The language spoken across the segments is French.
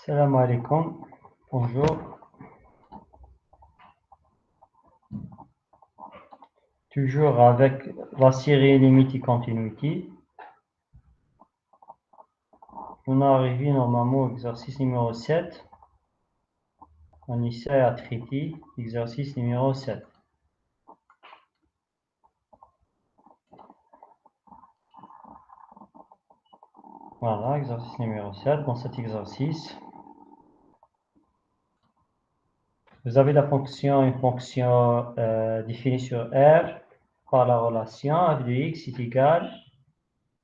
Salam alaikum, bonjour. Toujours avec la série Limit Continuity. On a arrivé normalement au exercice numéro 7. On essaie à traiter l'exercice numéro 7. Voilà, exercice numéro 7. Dans cet exercice, vous avez une fonction définie sur R par la relation f de x est égal,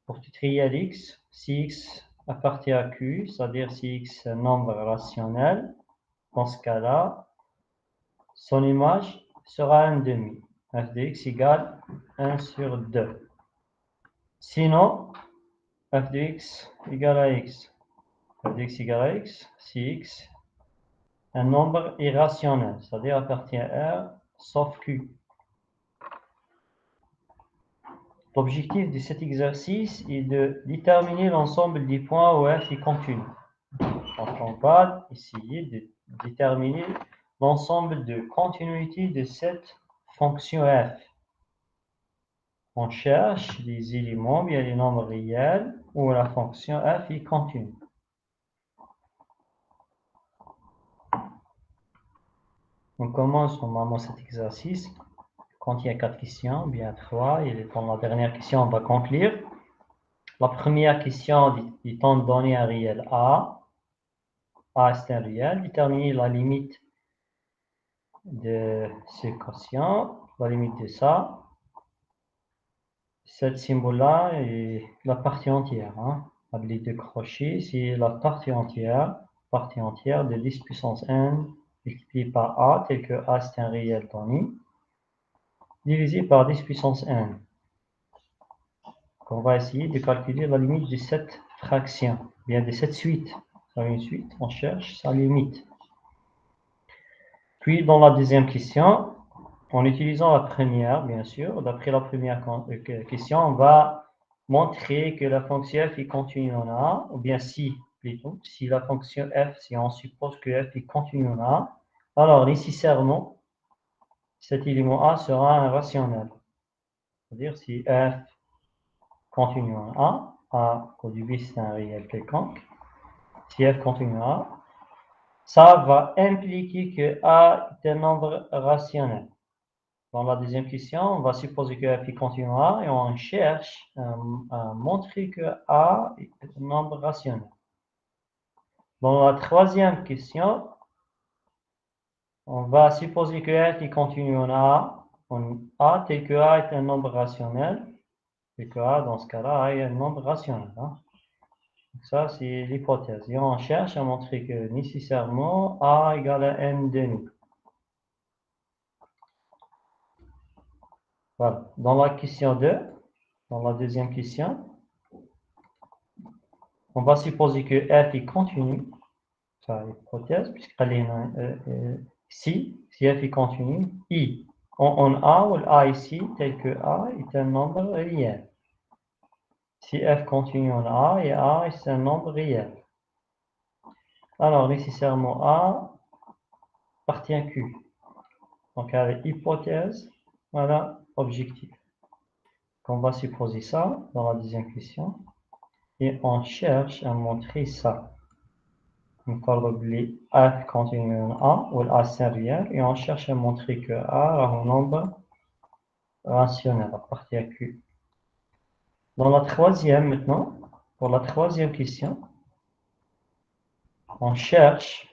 pour tout réel x, si x appartient à q, c'est-à-dire si x est un nombre rationnel, dans ce cas-là, son image sera 1/2. f de x égale 1 sur 2. Sinon, f de x égale à x. f de x égale à x si x un nombre irrationnel, c'est-à-dire appartient à R sauf Q. L'objectif de cet exercice est de déterminer l'ensemble des points où f est continu. Donc on va essayer de déterminer l'ensemble de continuité de cette fonction f. On cherche les éléments, bien les nombres réels, où la fonction f est continue. On commence normalement cet exercice quand il y a 4 questions, bien 3, et dans la dernière question, on va conclure. La première question étant de donner un réel A. A c'est un réel, déterminer la limite de ce quotient, la limite de ça. Cette symbole-là est la partie entière. Avec les deux crochets, c'est la partie entière de 10 puissance n multiplié par a, tel que a c'est un réel donné, divisé par 10 puissance n. On va essayer de calculer la limite de cette fraction, bien de cette suite. Dans une suite, on cherche sa limite. Puis dans la deuxième question, en utilisant la première, bien sûr, d'après la première question, on va montrer que la fonction f est continue en A, ou bien si, plutôt, si la fonction f, si on suppose que f est continue en A, alors nécessairement, cet élément A sera un rationnel. C'est-à-dire si f continue en A au début c'est un réel quelconque, si f continue en A, ça va impliquer que A est un nombre rationnel. Dans la deuxième question, on va supposer que f est continue en A et on cherche à montrer que A est un nombre rationnel. Dans la troisième question, on va supposer que f est continue en A tel que A est un nombre rationnel, et que A, dans ce cas-là, A est un nombre rationnel. Donc ça, c'est l'hypothèse. Et on cherche à montrer que nécessairement A égale à n/2. Voilà. Dans la question 2, dans la deuxième question, on va supposer que f est continu. Ça, l'hypothèse, puisqu'elle est si f est continu, I en A, où A ici, tel que A est un nombre réel. Si f continue en A, et A est un nombre réel. Alors, nécessairement, A appartient à Q. Donc, avec hypothèse, voilà, objectif. On va supposer ça dans la deuxième question. Et on cherche à montrer ça. On parle oublier f continue en A, ou A c'est réel, et on cherche à montrer que A est un nombre rationnel, appartient à Q. Dans la troisième maintenant, pour la troisième question, on cherche,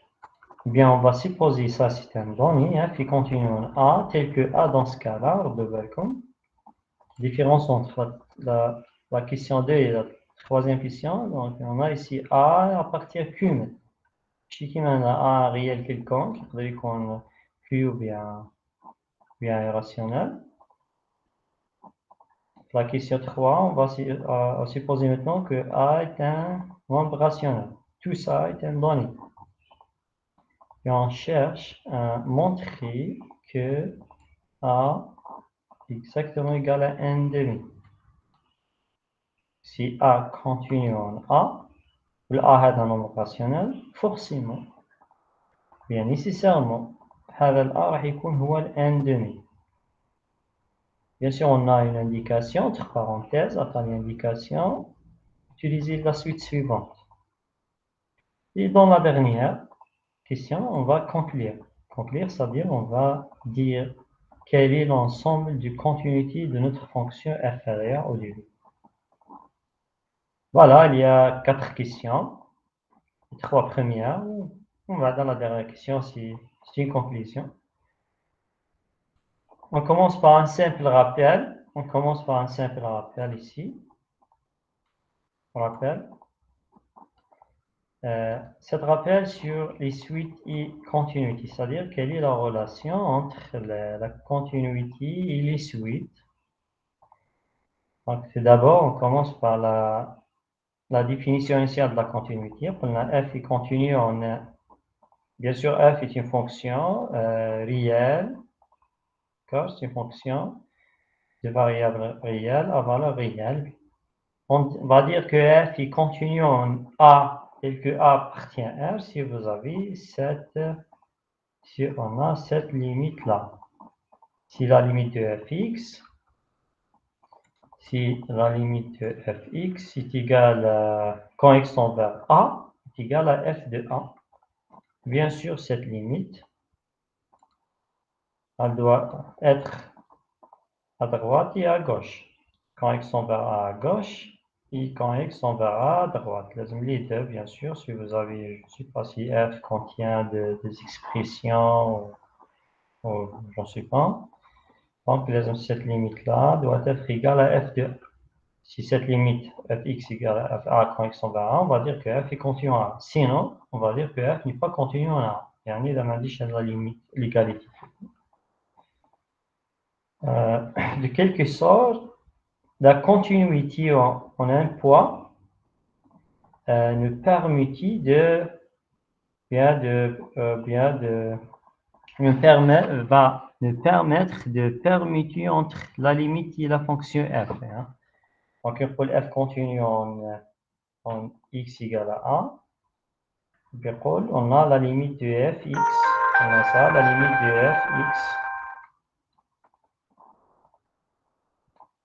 ou bien on va supposer ça c'est un donné, f continue en A, tel que A dans ce cas-là, de welcome. Différence entre la question 2 et la troisième question. Donc, on a ici A appartient à Q. Si on a A réel quelconque, c'est-à-dire qu'on Q ou bien irrationnel. La question 3, on va supposer maintenant que A est un nombre rationnel. Tout ça est un donné. Et on cherche à montrer que A est exactement égal à n/2. Si A continue en A, والA هذا nombre rationnel forcément bien nécessairement هذا الA راح يكون هو ال n demi. Bien sûr, on a une indication entre parenthèses, attends l'indication, utilisez la suite suivante. Et dans la dernière question, on va conclure. Conclure, c'est-à-dire on va dire quel est l'ensemble du continuité de notre fonction inférieure au début. Voilà, il y a 4 questions. Les 3 premières. On va dans la dernière question, c'est une conclusion. On commence par un simple rappel. On commence par un simple rappel ici. On rappelle. Cette rappel sur les suites et continuity, c'est-à-dire quelle est la relation entre la continuity et les suites. Donc, tout d'abord, on commence par la définition initiale de la continuité. On a f est continu, on a, bien sûr, f est une fonction réelle, c'est une fonction de variable réelle à valeur réelle. On va dire que f est continu en a tel que a appartient à R si vous avez si on a cette limite-là. Si la limite de fx, si la limite de fx est égale, quand x tend vers a, est égale à f de a. Bien sûr, cette limite, elle doit être à droite et à gauche. Quand x tend vers a à gauche, et quand x tend vers a à droite. Les deux, bien sûr, si vous avez, je ne sais pas si f contient des expressions, ou j'en sais pas. Donc, cette limite-là doit être égale à f de a. Si cette limite fx égale à fa quand x tend vers a, on va dire que f est continu en a. Sinon, on va dire que f n'est pas continu en a. يعني إذا ما عنديش la limite l'égalité. De quelque sorte, la continuité en un point nous permet va nous permettre de permuter entre la limite et la fonction f. Hein. Donc, pour f continue en x égale à a, on a la limite de fx, on a ça, la limite de fx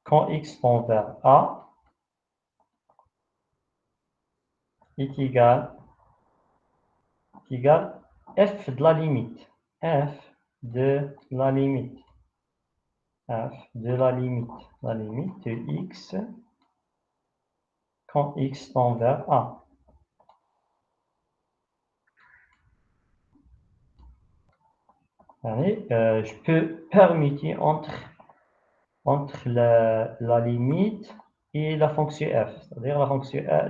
quand x tend vers a est égal f de la limite, f de la limite de x quand x tend vers a. Je peux permuter entre la limite et la fonction f. C'est-à-dire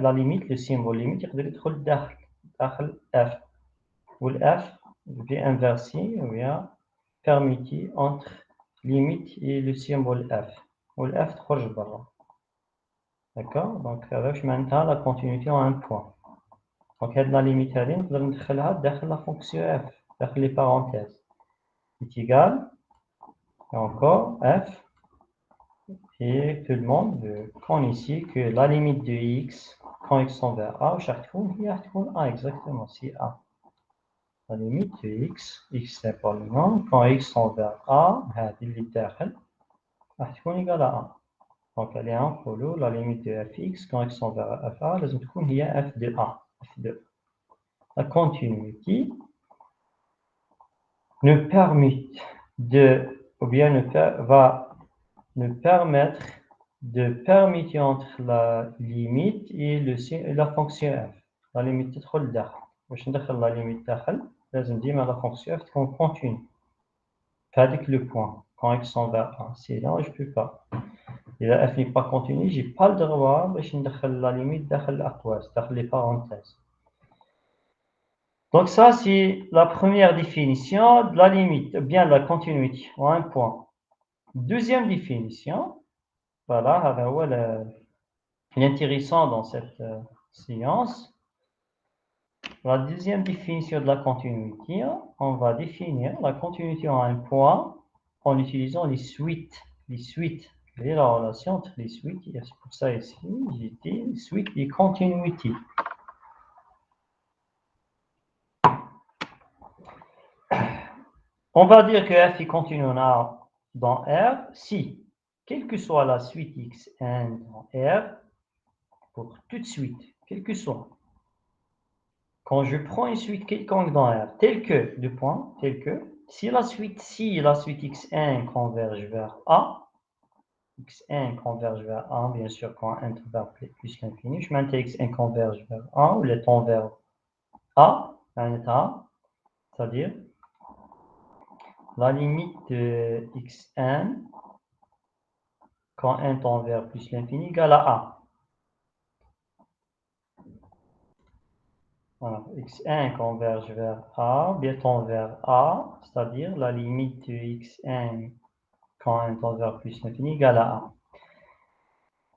la limite, le symbole limite, il يدخل داخل f. Ou le f est inversé, ou bien permuter entre limite et le symbole f. Ou le f تخرج برا. D'accord? Donc, avec maintenant la continuité en un point. Donc, la limite هذه نقدر ندخلها داخل la fonction f, داخل les parenthèses. Est égal, et encore, f, et tout le monde connaît ici que la limite de x, quand x tend vers a, chaque fois, il y a a exactement, c'est a. La limite de x c'est pas le nom, quand x tend vers a, il est derrière, تكون égale à a. Donc, elle est en follow, la limite de fx, quand x tend vers fa, لازم تكون هي f de a, f de. La continuité nous permet ou bien va nous permettre de permuter entre la limite et la fonction f. La limite تدخل لداخل. باش ندخل la limite داخل لازم ديما la fonction f تكون continue. Avec le point, quand x tend vers 1. Sinon, je ne peux pas. Et la f n'est pas continue, je n'ai pas le droit باش ندخل la limite داخل الأقواس, داخل les parenthèses. Donc ça, c'est la première définition de la limite, bien la continuité, en un point. Deuxième définition, voilà, l'intéressant dans cette séance. La deuxième définition de la continuité, on va définir la continuité en un point en utilisant les suites. Les suites, quelle est la relation entre les suites? C'est pour ça ici, j'ai dit suite et continuité. On va dire que f est continu en A dans R si, quelle que soit la suite xn dans R, pour toute suite, quelle que soit, quand je prends une suite quelconque dans R, telle que, deux points, telle que, si la suite xn converge vers A, xn converge vers A, bien sûr, quand n tend vers plus l'infini, je maintiens xn converge vers A, ou le tend vers A, c'est-à-dire la limite de xn quand n tend vers plus l'infini égale à A. Voilà, xn converge vers A, bien tend vers A, c'est-à-dire la limite de xn quand n tend vers plus l'infini égale à A.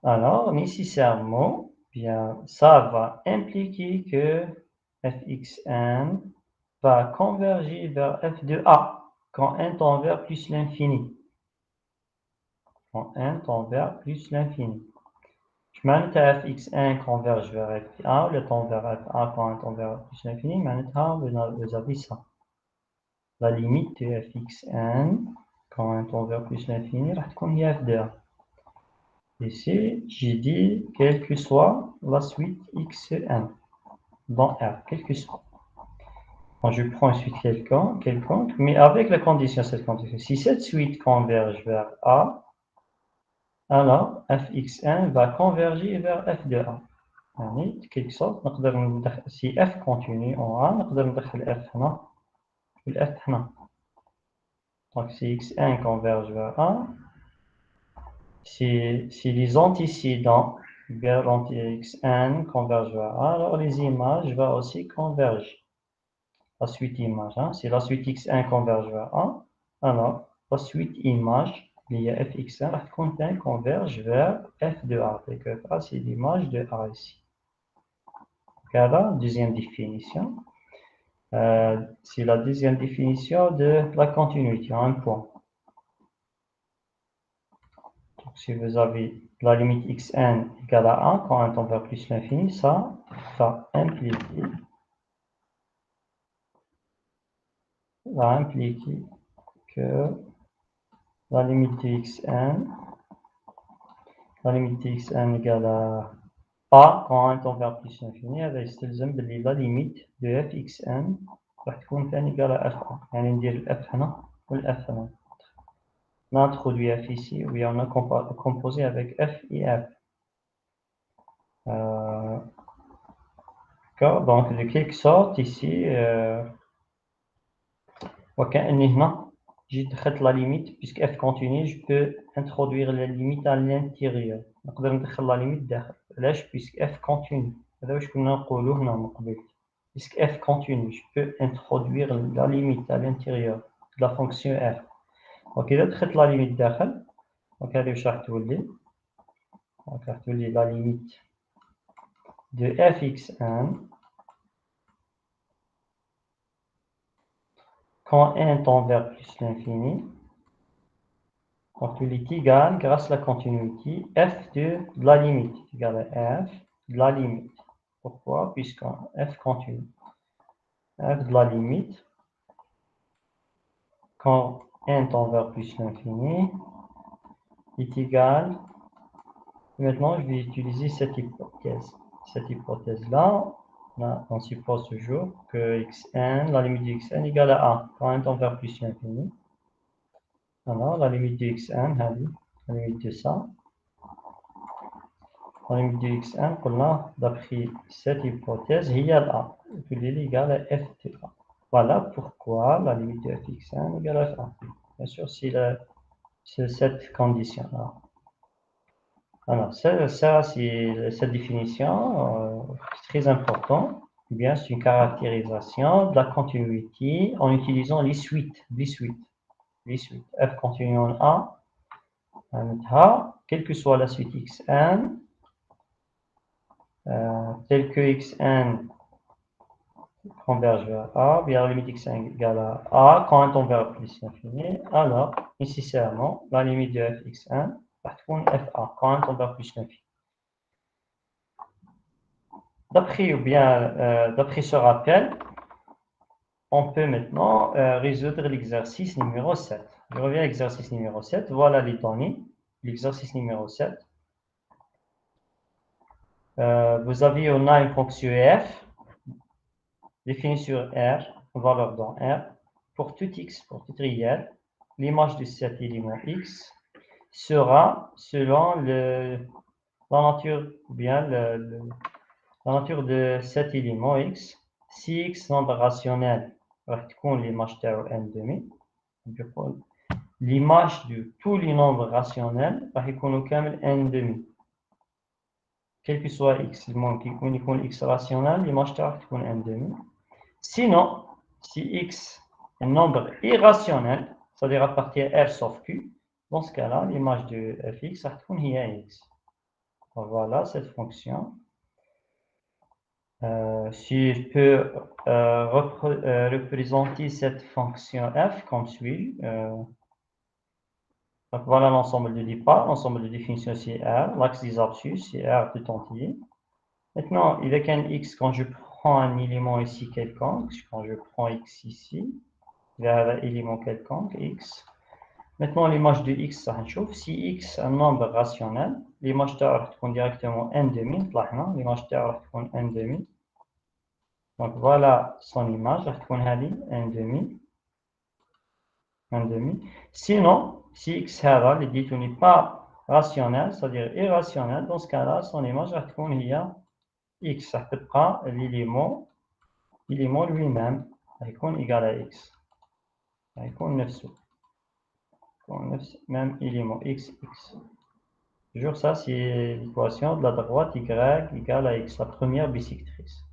Alors, nécessairement, bien, ça va impliquer que fxn va converger vers f de A quand n tend vers plus l'infini. Quand n tend vers plus l'infini. معناتها fxn converge vers f1 le tend vers f1 quand n tend vers plus l'infini معناتها vous avez ça. La limite de fxn quand n tend vers plus l'infini راح تكون هي f de A. Ici, j'ai dit quelle que soit la suite xn dans R, quelle que soit. Quand je prends une suite quelconque, mais avec la condition, cette condition. Si cette suite converge vers A, alors fxn va converger vers f de A. يعني quelque sorte نقدر ندخل si f continue en A نقدر ندخل f هنا والf هنا. Donc si xn converge vers A, si les antécédents vers xn convergent vers A, alors les images vont aussi converger. La suite image, hein. Si la suite xn converge vers A, alors la suite image liée à fxn converge vers f de A. Et que A, c'est l'image de A ici. Voilà, deuxième définition. C'est la deuxième définition de la continuité, un point. Donc, si vous avez la limite xn égale à 1 quand n tend vers plus l'infini, ça va impliquer que la limite de xn égale à A quand n tend vers plus l'infini, هذا يستلزم باللي la limite de fxn راح تكون ثاني égale à f1. يعني ندير الاف هنا والاف هنا. On a introduit f ici, oui, on a composé avec f et f. Donc, de quelque sorte, ici, وكأني هنا جيت دخلت la limite, puisque f continue, je peux introduire la limite à l'intérieur. نقدر ندخل la limite داخل. علاش؟ puisque f continue. هذا واش كنا نقولوا هنا من قبل. Puisque f continue, je peux introduire la limite à l'intérieur de la fonction f. Donc, إذا دخلت la limite داخل، donc هذه واش راح تولي؟ donc راح تولي la limite de fxn quand n tend vers plus l'infini, donc il est égal, grâce à la continuité, f de la limite est égal à f de la limite. Pourquoi? Puisque f continue. f de la limite, quand n tend vers plus l'infini, est égal. Maintenant, je vais utiliser cette hypothèse. Cette hypothèse-là, on suppose toujours que xn, la limite de xn est égale à 1 quand n tend vers plus l'infini. Alors, la limite de xn, la limite de ça, la limite de xn, d'après cette hypothèse, il y a A, qui est égal à f de A. Voilà pourquoi la limite de fxn est égale à f1. Bien sûr, c'est cette condition-là. Alors, ça c'est cette définition, c'est très important. Eh bien, c'est une caractérisation de la continuité en utilisant les suites. F continue en A, quelle que soit la suite xn, telle que xn converge vers A, bien la limite xn égale à A, quand n tend vers plus l'infini, alors nécessairement la limite de fxn va être fa, quand n tend vers plus l'infini. D'après ce rappel, on peut maintenant résoudre l'exercice numéro 7. Je reviens à l'exercice numéro 7. Voilà les données. L'exercice numéro 7. Vous avez, on a une fonction f définie sur R, valeur dans R, pour tout x, pour tout réel. L'image de cet élément x sera selon la nature, ou bien la nature de cet élément x. Si x nombre rationnel, l'image de n demi. L'image de tous les nombres rationnels va être n demi. Quel que soit x, il x rationnel, l'image va être n demi. Sinon, si x est un nombre irrationnel, c'est-à-dire à partir de R sauf Q, dans ce cas-là, l'image de fx va être x. Voilà cette fonction. Si je peux représenter cette fonction f comme suit, donc voilà l'ensemble de départ, l'ensemble de définition c'est R, l'axe des abscisses c'est R tout entier. Maintenant, avec un x, quand je prends un élément ici quelconque, quand je prends x ici, vers l'élément quelconque, x. Maintenant, l'image de x, ça chauffe. Si x est un nombre rationnel, l'image de r est directement n demi, l'image de r est n demi. Donc voilà son image, n demi. Sinon, si x n'est pas rationnel, c'est-à-dire irrationnel, dans ce cas-là, son image va être x. Ça prend l'élément lui-même, égal à x. Même élément x, x. Toujours ça, c'est l'équation de la droite y égale à x, la première bisectrice.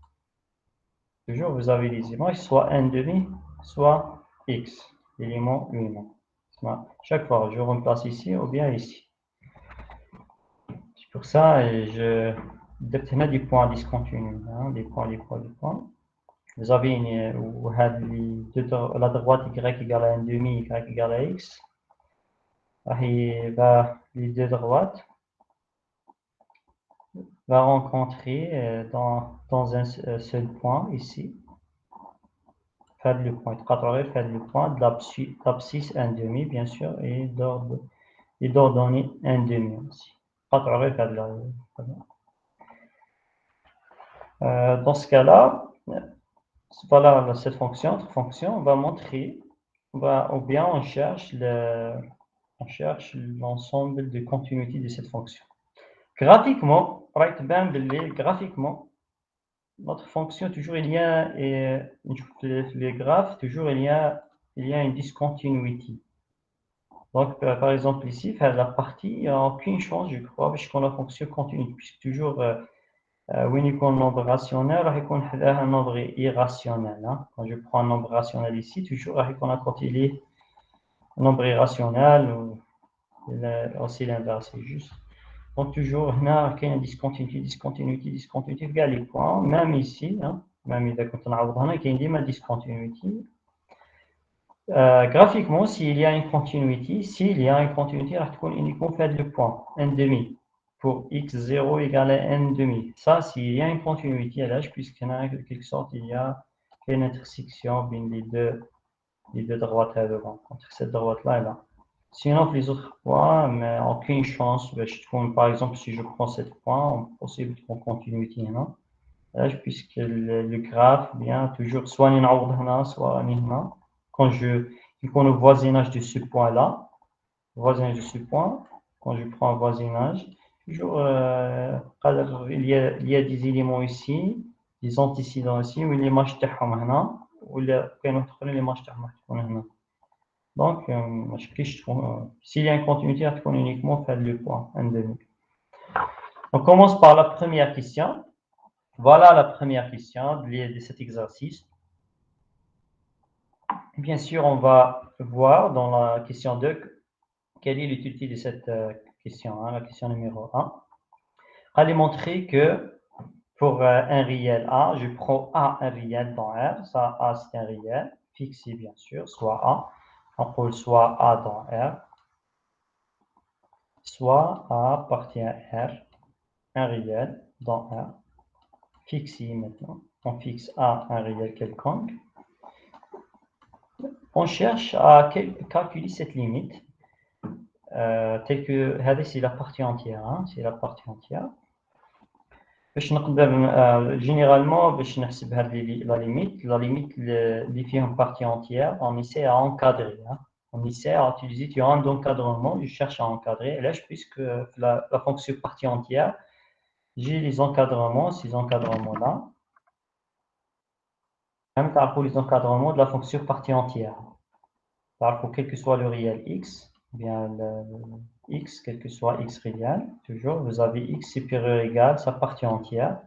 Toujours, vous avez les images, soit n demi, soit x, l'élément lui-même. Chaque fois, je remplace ici ou bien ici. C'est pour ça, je détermine des points discontinus, des points. Vous avez la droite y égale à n demi, y égale à x. Et les deux droites va rencontrer dans un seul point ici. Faire le point, faire le point de l'abscisse 1 demi, bien sûr, et d'ordonner 1 demi aussi. Dans ce cas-là, voilà cette fonction, notre fonction, on va montrer, ou bien on cherche l'ensemble de continuité de cette fonction. Graphiquement, graphiquement, notre fonction, toujours il y a, les graphes, toujours il y a une discontinuité. Donc, par exemple, ici, faire la partie, il n'y a aucune chance, je crois, puisqu'on a fonction continue, puisque toujours, when you un nombre rationnel, il y a un nombre irrationnel. Quand je prends un nombre rationnel ici, toujours, on a côté un nombre irrationnel, ou aussi l'inverse, c'est juste. Donc, toujours, il y a une discontinuité, regarde les points, même ici, même il y a une discontinuité. Graphiquement, s'il y a une continuité, il va uniquement faire le point, n demi, pour x0 égale à n demi. Ça, s'il y a une continuité là, puisqu'il y a en quelque sorte, il y a une intersection entre les deux droites là devant, entre cette droite-là et là. Sinon, les autres points, mais aucune chance. Par exemple, si je prends ce point, possible en continuité, non? Là, puisque le graphe vient toujours soit soit quand le voisinage de ce point-là, quand je prends un voisinage, toujours, il y a des éléments ici, des antécédents ici, où les matchs ou les matchs donc, s'il y a une continuité, il faut uniquement faire le point, n demi. On commence par la première question. Voilà la première question de cet exercice. Bien sûr, on va voir dans la question 2 quelle est l'utilité de cette question, la question numéro 1. Allez montrer que pour un réel A, je prends A un réel dans R, ça A c'est un réel, fixé bien sûr, soit A, on peut soit A dans R, soit A appartient à R, un réel dans R, fixé maintenant, on fixe A un réel quelconque, on cherche à calculer cette limite, telle que c'est la partie entière. Hein, c'est la partie entière. Généralement, la limite اللي فيهم partie entière, on essaie à encadrer. Hein. On essaie à utiliser théorème d'encadrement, je cherche à encadrer. Et là, puisque la fonction partie entière, j'ai les encadrements, ces encadrements-là. Même pour les encadrements de la fonction partie entière. Pour quel que soit le réel x, bien le x, quel que soit x réel, toujours, vous avez x supérieur égal sa partie entière,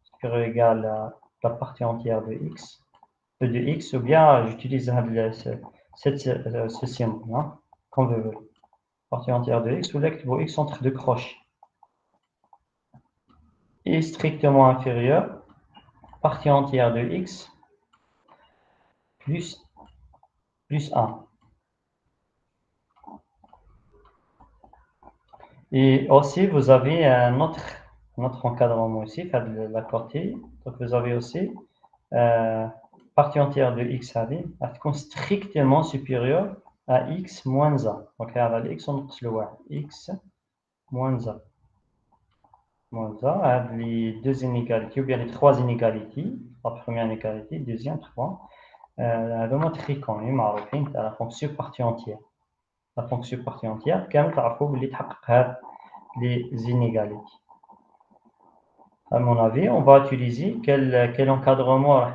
supérieur égal à la partie entière de x, ou bien j'utilise ce symbole, hein, comme vous voulez. Partie entière de x, ou là, vos x entre deux croches. Et strictement inférieur, partie entière de x plus 1. Et aussi, vous avez un autre encadrement aussi, de la côté. Donc, vous avez aussi partie entière de x strictement supérieure à x moins 1. Donc, x, on le voit. X moins 1. Moins 1, les deux inégalités, ou bien les trois inégalités. La première inégalité, deuxième, trois. هذا ما تخيكم معروفين تاع la fonction partie entière. La fonction partie entière, كامل تعرفوا باللي تحقق هاد les inégalités. À mon avis, on va utiliser quel encadrement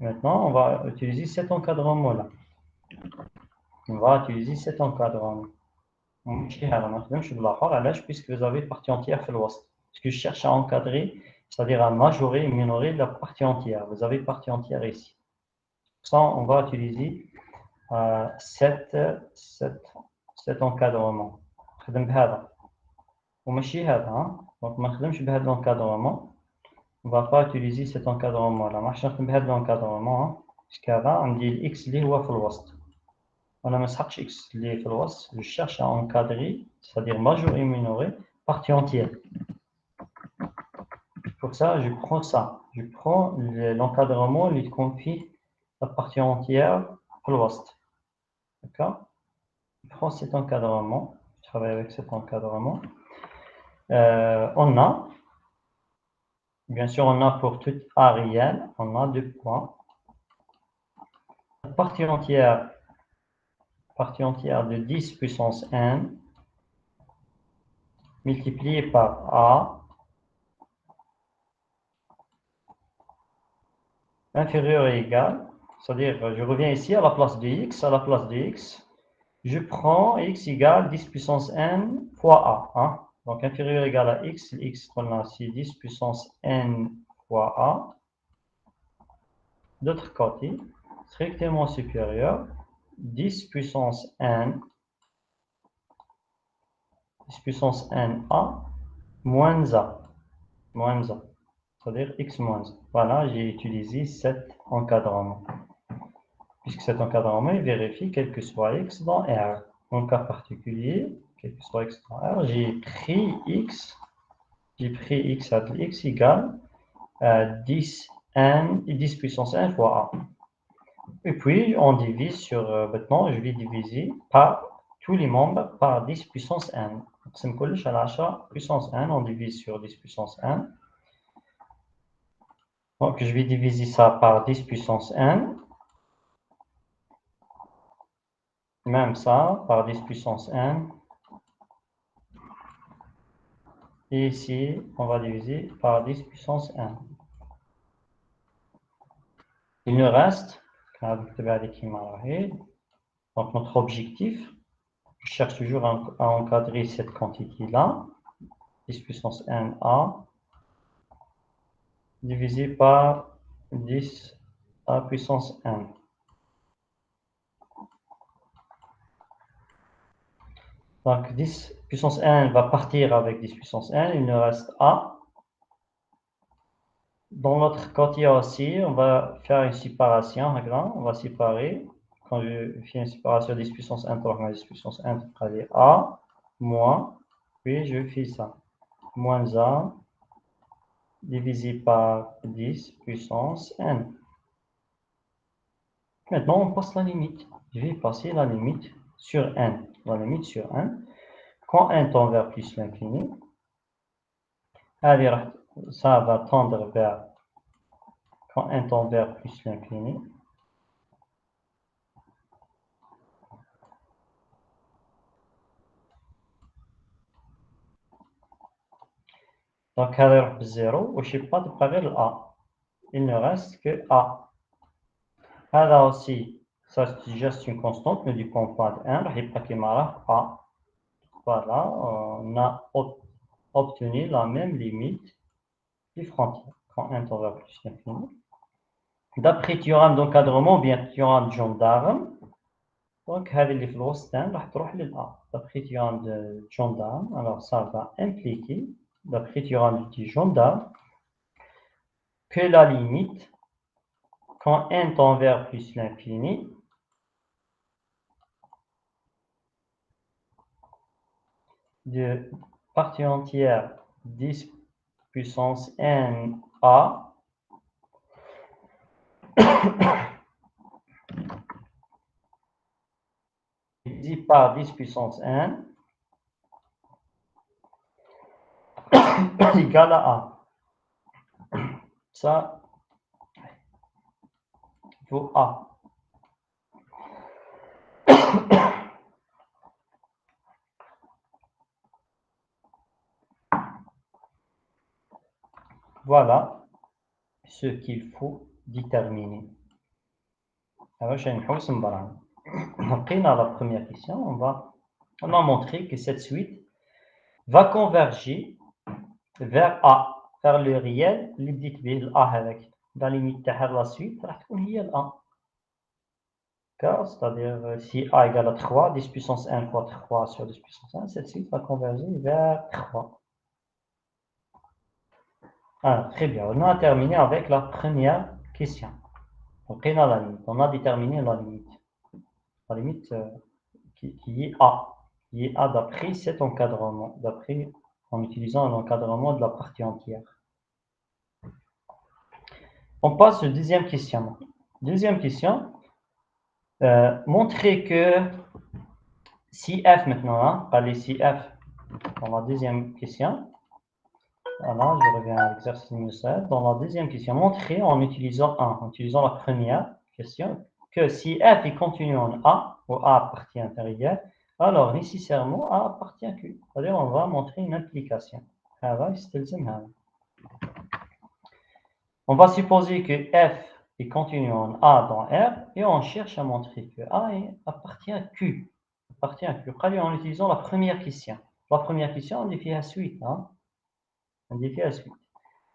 maintenant, on va utiliser cet encadrement-là. On va utiliser cet encadrement. Puisque vous avez partie entière fait l'ouest. Ce que je cherche à encadrer, c'est-à-dire à majorer et minorer la partie entière. Vous avez partie entière ici. Ça, on va utiliser cet encadrement. وماشي هذا دونك ما نخدمش بهذا l'encadrement. On va pas utiliser cet encadrement là. ما راحش نخدم بهذا l'encadrement باسكو هذا عندي الاكس اللي هو في الوسط. وانا ما نسحقش اكس اللي في الوسط. Je cherche à encadrer, c'est-à-dire majorer et minorer partie entière. Pour ça, je prends ça. Je prends l'encadrement qui confie la partie entière في الوسط. D'accord? Je prends cet encadrement. Je travaille avec cet encadrement. On a, bien sûr, on a pour tout A réel, on a 2 points. Partie entière de 10 puissance n multiplié par A inférieur et égal, c'est-à-dire je reviens ici à la place de x, je prends x égale 10 puissance n fois A. Hein? Donc inférieur et égal à x qu'on a ici 10 puissance n fois A. D'autre côté, strictement supérieur, 10 puissance n a moins a, c'est-à-dire x moins. Voilà, j'ai utilisé cet encadrement. Puisque cet encadrement vérifie quel que soit x dans R. En cas particulier, quel que soit x dans R, j'ai pris x à x égale 10 puissance n fois a. Et puis, on divise sur, maintenant, je vais diviser par tous les membres par 10 puissance n. C'est à l'achat puissance n, on divise sur 10 puissance n. Donc, je vais diviser ça par 10 puissance n. Même ça, par 10 puissance n. Et ici, on va diviser par 10 puissance n. Il nous reste, donc notre objectif, je cherche toujours à encadrer cette quantité-là, 10 puissance n a, divisé par 10 à puissance n. Donc 10 puissance n va partir avec 10 puissance n, il nous reste a. Dans l'autre côté aussi, on va faire une séparation, on va séparer. Quand je fais une séparation 10 puissance n, 10 puissance n, a, moins, puis je fais ça, moins a, divisé par 10 puissance n. Maintenant, on passe la limite. Je vais passer la limite sur n. La limite sur n. Quand n tend vers plus l'infini, ça va tendre vers, quand n tend vers plus l'infini, donc هذا يروح بالزيرو وش يبقى تبقى غير A. Il ne reste que A. هذا aussi, ça c'est juste une constante, ne dépend pas de 1, راح يبقى كيما راه A. Voilà, on a obtenu la même limite du frontière quand n tend vers plus l'infini. D'après théorème d'encadrement, bien théorème de gendarme, donc هذه اللي في الوسطين راح تروح للA. D'après théorème de gendarme, alors ça va impliquer, d'après théorème de gendarme, que la limite, quand n tend vers plus l'infini, de partie entière 10 puissance n a divisé par 10 puissance n égale à A. Ça vaut A. Voilà ce qu'il faut déterminer. Alors, j'ai une chose après, dans la première question, on a montré que cette suite va converger vers A, vers le réel, اللي بديت به A avec. Dans la limite de la suite, راح تكون هي A. C'est-à-dire si A égale à 3, 10 puissance 1 fois 3 sur 10 puissance 1, cette suite va converger vers 3. Alors, très bien, on a terminé avec la première question. Donc, on a déterminé la limite qui est A, d'après cet encadrement, en utilisant l'encadrement de la partie entière. On passe à la deuxième question. Deuxième question, montrer que si f maintenant, allez, si f, dans la deuxième question, voilà, je reviens à l'exercice numéro 7. Dans la deuxième question, montrer en utilisant la première question, que si f est continu en A, ou A appartient à réel, alors nécessairement A appartient à Q. C'est-à-dire on va montrer une implication. On va supposer que f est continu en A dans R, et on cherche à montrer que A appartient à Q. En utilisant la première question. La première question, on défie la suite. On défie la suite.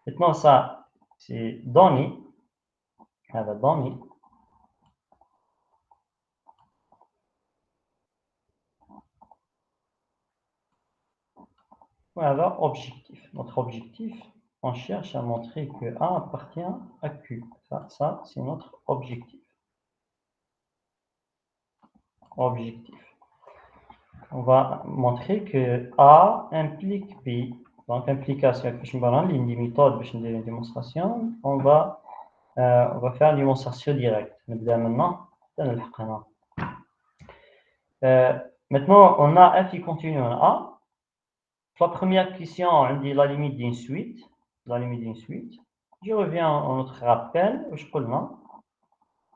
Maintenant, ça, c'est donné. Donné. Voilà, objectif. Notre objectif, on cherche à montrer que A appartient à Q. Ça c'est notre objectif. On va montrer que A implique B. Donc, implication, une méthode pour une démonstration. On va faire une démonstration directe. Maintenant, on a F qui continue en A. La première question, on dit la limite d'une suite. Je reviens à notre rappel.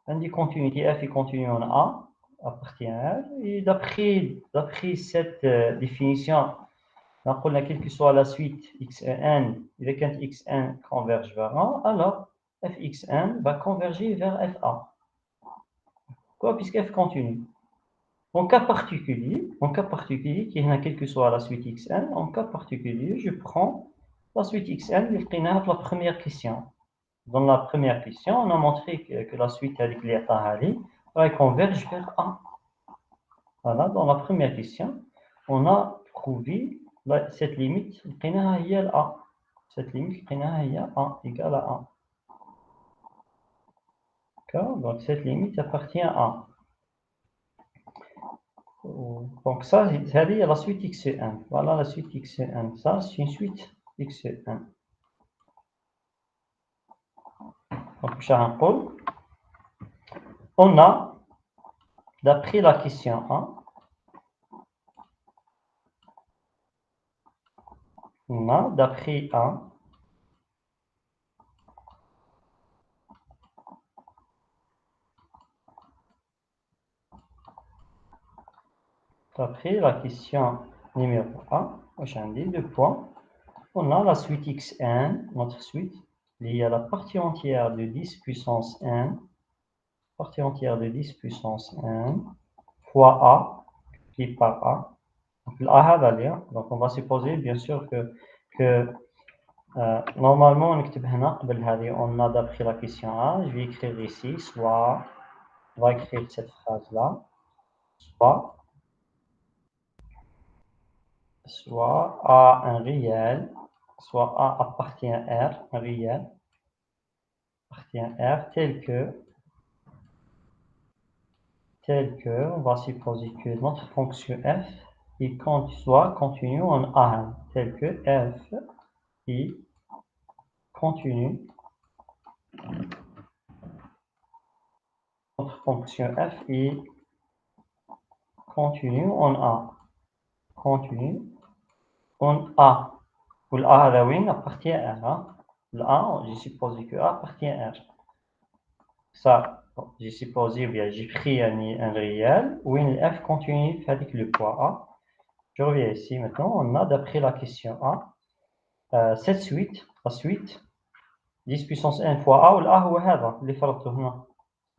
On dit continuité F est continue en A, appartient à F. Et d'après cette définition, on a quelle que soit la suite xn, et quand xn converge vers A, alors fxn va converger vers fa. Pourquoi? Puisque f continue. En cas particulier, qui est quelle que soit la suite xn, en cas particulier, je prends la suite xn, la première question. Dans la première question, on a montré que la suite avec va converge vers A. Voilà, dans la première question, on a trouvé cette limite, A. Cette limite, A égale à A. D'accord? Donc, cette limite appartient à A. Donc, ça, c'est la suite xn. Voilà la suite xn. Ça, c'est une suite xn. Donc, je vais on a, d'après la question 1, on a, d'après 1, d'après la question numéro 1, j'ai dit 2 points, on a la suite xn, notre suite, liée à la partie entière de 10 puissance n, partie entière de 10 puissance n, fois a, multiplié par a. Donc, a هذا ليه. Donc, on va supposer, bien sûr, que normalement, on écrit هنا قبل هذه, on a d'après la question A, je vais écrire ici, soit, on va écrire cette phrase-là, soit A un réel, soit A appartient à R, un réel, appartient à R, tel que, on va supposer que notre fonction f soit continue en A, tel que f est continue, notre fonction f est continue en A, continue en A. Ou l'A هذا وين appartient à R. Hein? L'A, j'ai supposé que A appartient à R. Ça, j'ai supposé, bien, j'ai pris un réel où une f continue avec le poids A. Je reviens ici maintenant. On a, d'après la question A, cette suite, la suite 10 puissance n fois A, ou l'A هو هذا اللي فرضته هنا.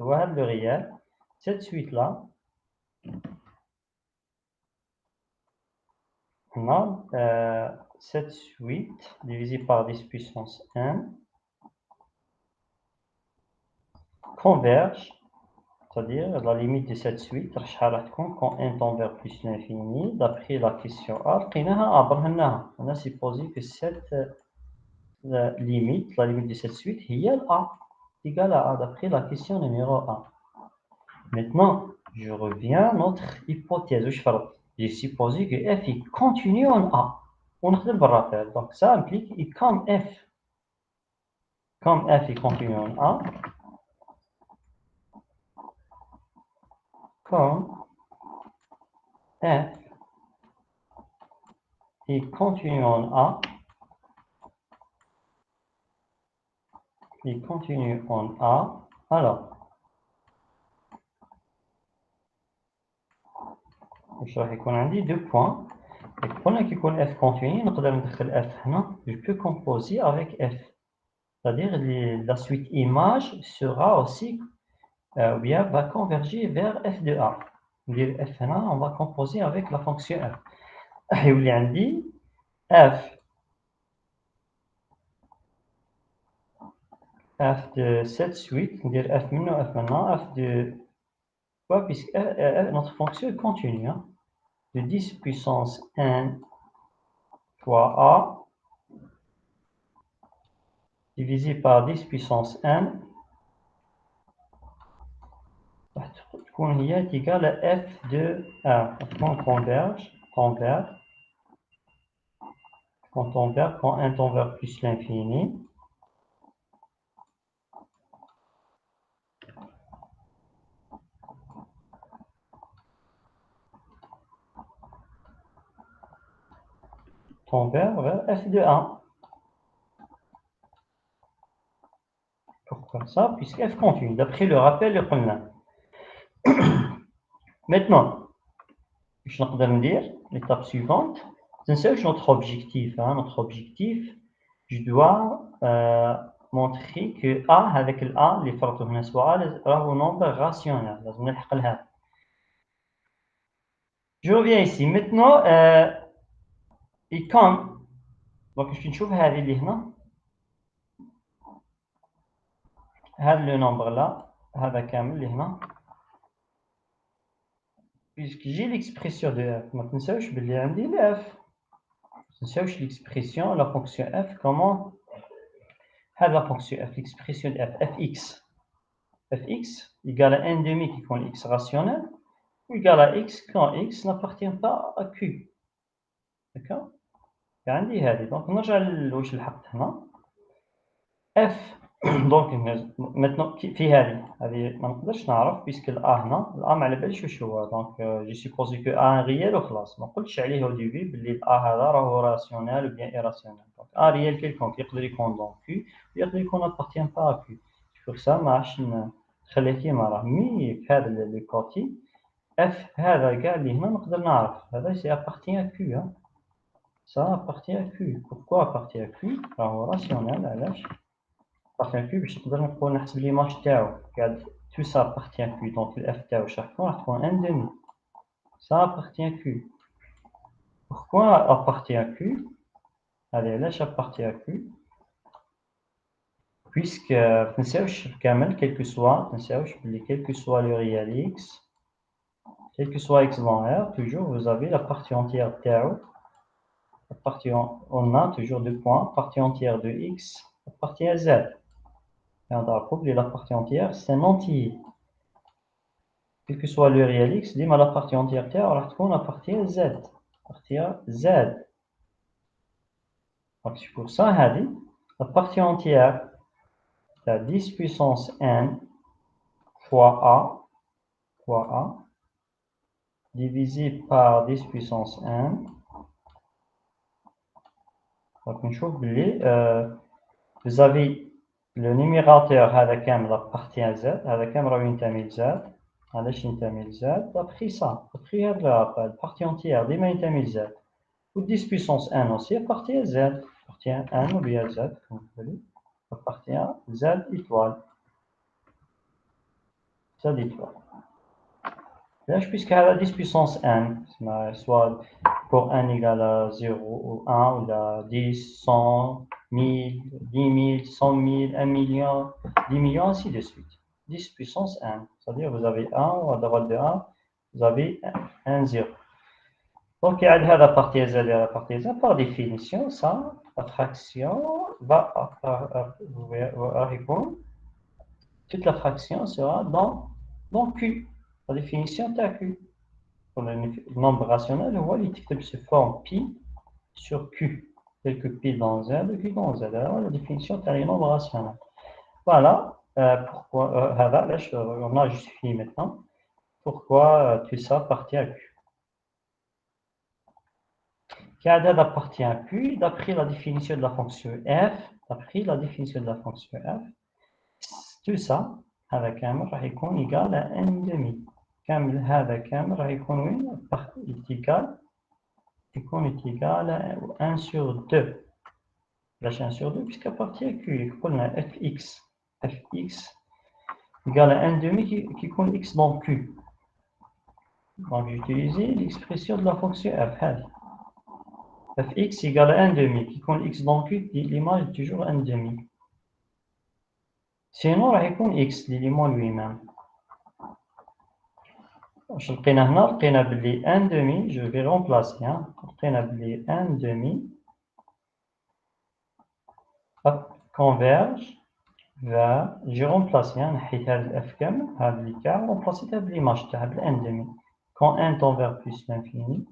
هو هذا le réel. Cette suite-là, on a cette suite divisée par 10 puissance n converge, c'est-à-dire la limite de cette suite شحال راح تكون quand n tend vers plus l'infini. D'après la question A, لقيناها برهناها. On a supposé que cette limite, la limite de cette suite, هي A, égale à A, d'après la question numéro 1. Maintenant, je reviens à notre hypothèse. J'ai supposé que f est continue en A. On a le rappel. Donc ça implique que comme f est continue en A, comme f est continue en A, il continue en A, alors, راح يكون عندي 2 points. Et قلنا كي يكون f continue, نقدر ندخل f هنا, je peux composer avec f. C'est-à-dire la suite image sera aussi, ou bien va converger vers f de A. f هنا, on va composer avec la fonction f. يولي عندي f de cette suite, ندير f منه f maintenant, f de quoi, puisque notre fonction est continue, hein, de 10 puissance n fois A divisé par 10 puissance n تكون هي égale à f de A. Quand on converge, quand n tend vers plus l'infini, tend vers f de 1. Pourquoi ça? Puisque f continue, d'après le rappel de Qulna. Maintenant, je vais dire l'étape suivante. C'est notre objectif. Hein, notre objectif, je dois montrer que A avec le A, les فرضوا هنا سؤال راهو nombre rationnel. لازم نلحق لهذا. Je reviens ici. Maintenant, et comme donc je نشوف هذه اللي هنا هذا le nombre là هذا كامل اللي هنا puisque j'ai l'expression de f. ما تنساوش باللي عندي ل f. ما تنساوش l'expression la fonction f comment هذا la fonction f l'expression de f fx fx égale à 1 demi qui compte x rationnel ou égale à x quand x n'appartient pas à q. D'accord. عندي هذه. Donc نرجع لواش لحقت هنا f دونك maintenant في هذه ما نقدرش نعرف puisque الA هنا الA ما على باليش واش هو دونك j'ai supposé que A ريال وخلاص ما قلتش عليه au début بلي الA هذا راهو راسيونيل ou bien irrationnel دونك A ريال كيلكونك يقدر يكون دونك Q ويقدر يكون appartient pas à Q pour ça ما عادش نخليه كيما راه مي في هذا لو كوتي F هذا كاع اللي هنا نقدر نعرف هذا سي appartient à Q ça appartient à Q pourquoi appartient à Q راهو راسيونيل علاش appartient à Q باش نقدر نقول نحسب ليماج تاعو قاعد tout ça appartient à Q donc الF تاعو شحال راح تكون ان demi ça appartient à Q pourquoi appartient à Q هذه علاش appartient à Q puisque تنساوش كامل quel que soit تنساوش بلي quel que soit le réel x quel que soit x dans R toujours vous avez la partie entière تاعو la partie on a toujours deux points partie entière de x la partie à z et on a prouvé la partie entière c'est un entier quel que soit le réel x, ديما la partie entière تاعو راح تكون la partie z. partie z. Donc c'est pour ça هذه la partie entière تاع 10 puissance n fois a divisé par 10 puissance n. Donc نشوف بلي vous avez le numérateur هذا كامل appartient à z هذا كامل راه ينتمي ل z علاش ينتمي ل z d'après ça d'après هاد la partie entière ديما ينتمي ل z ou 10 puissance n aussi appartient à z appartient à n ou bien à z comme vous voulez appartient à z étoile z étoile là puisque à la 10 puissance n soit pour n égale à 0 ou 1 ou à 10 100 1000 10 000 100 000 1 million 10 millions ainsi de suite 10 puissance n c'est à dire vous avez 1 ou à droite de 1 vous avez un 0. Donc, il y a la partie z et la partie z. Par définition, ça, la fraction va répondre. Toute la fraction sera dans Q. La définition est à Q. Pour le nombre rationnel, on voit les types se forment pi sur Q. Tel que pi dans z et q dans z. Alors, la définition est un nombre rationnel. Voilà pourquoi, là, on a justifié maintenant pourquoi tout ça partit à Q. Qu'Adad appartient à Q d'après la définition de la fonction f, d'après la définition de la fonction f, tout ça avec un راح يكون égal à n demi. كامل هذا كامل راح يكون وين؟ égal à 1 sur 2. علاش 1 sur 2 puisqu'à partir à Q قلنا fx égal à 1 demi qui يكون x dans Q. Donc j'ai utilisé l'expression de la fonction f هذه. fx égale à 1 demi qui compte x dans Q l'image est toujours 1 demi sinon راح يكون x l'élément lui-même واش لقينا هنا لقينا بلي 1 demi je vais remplacer لقينا بلي 1 demi converge vers j'ai remplacé نحيت هذا الاف كامل هذا اللي كاع remplacé بالإيماج تاع بال 1 demi quand n tend vers plus l'infini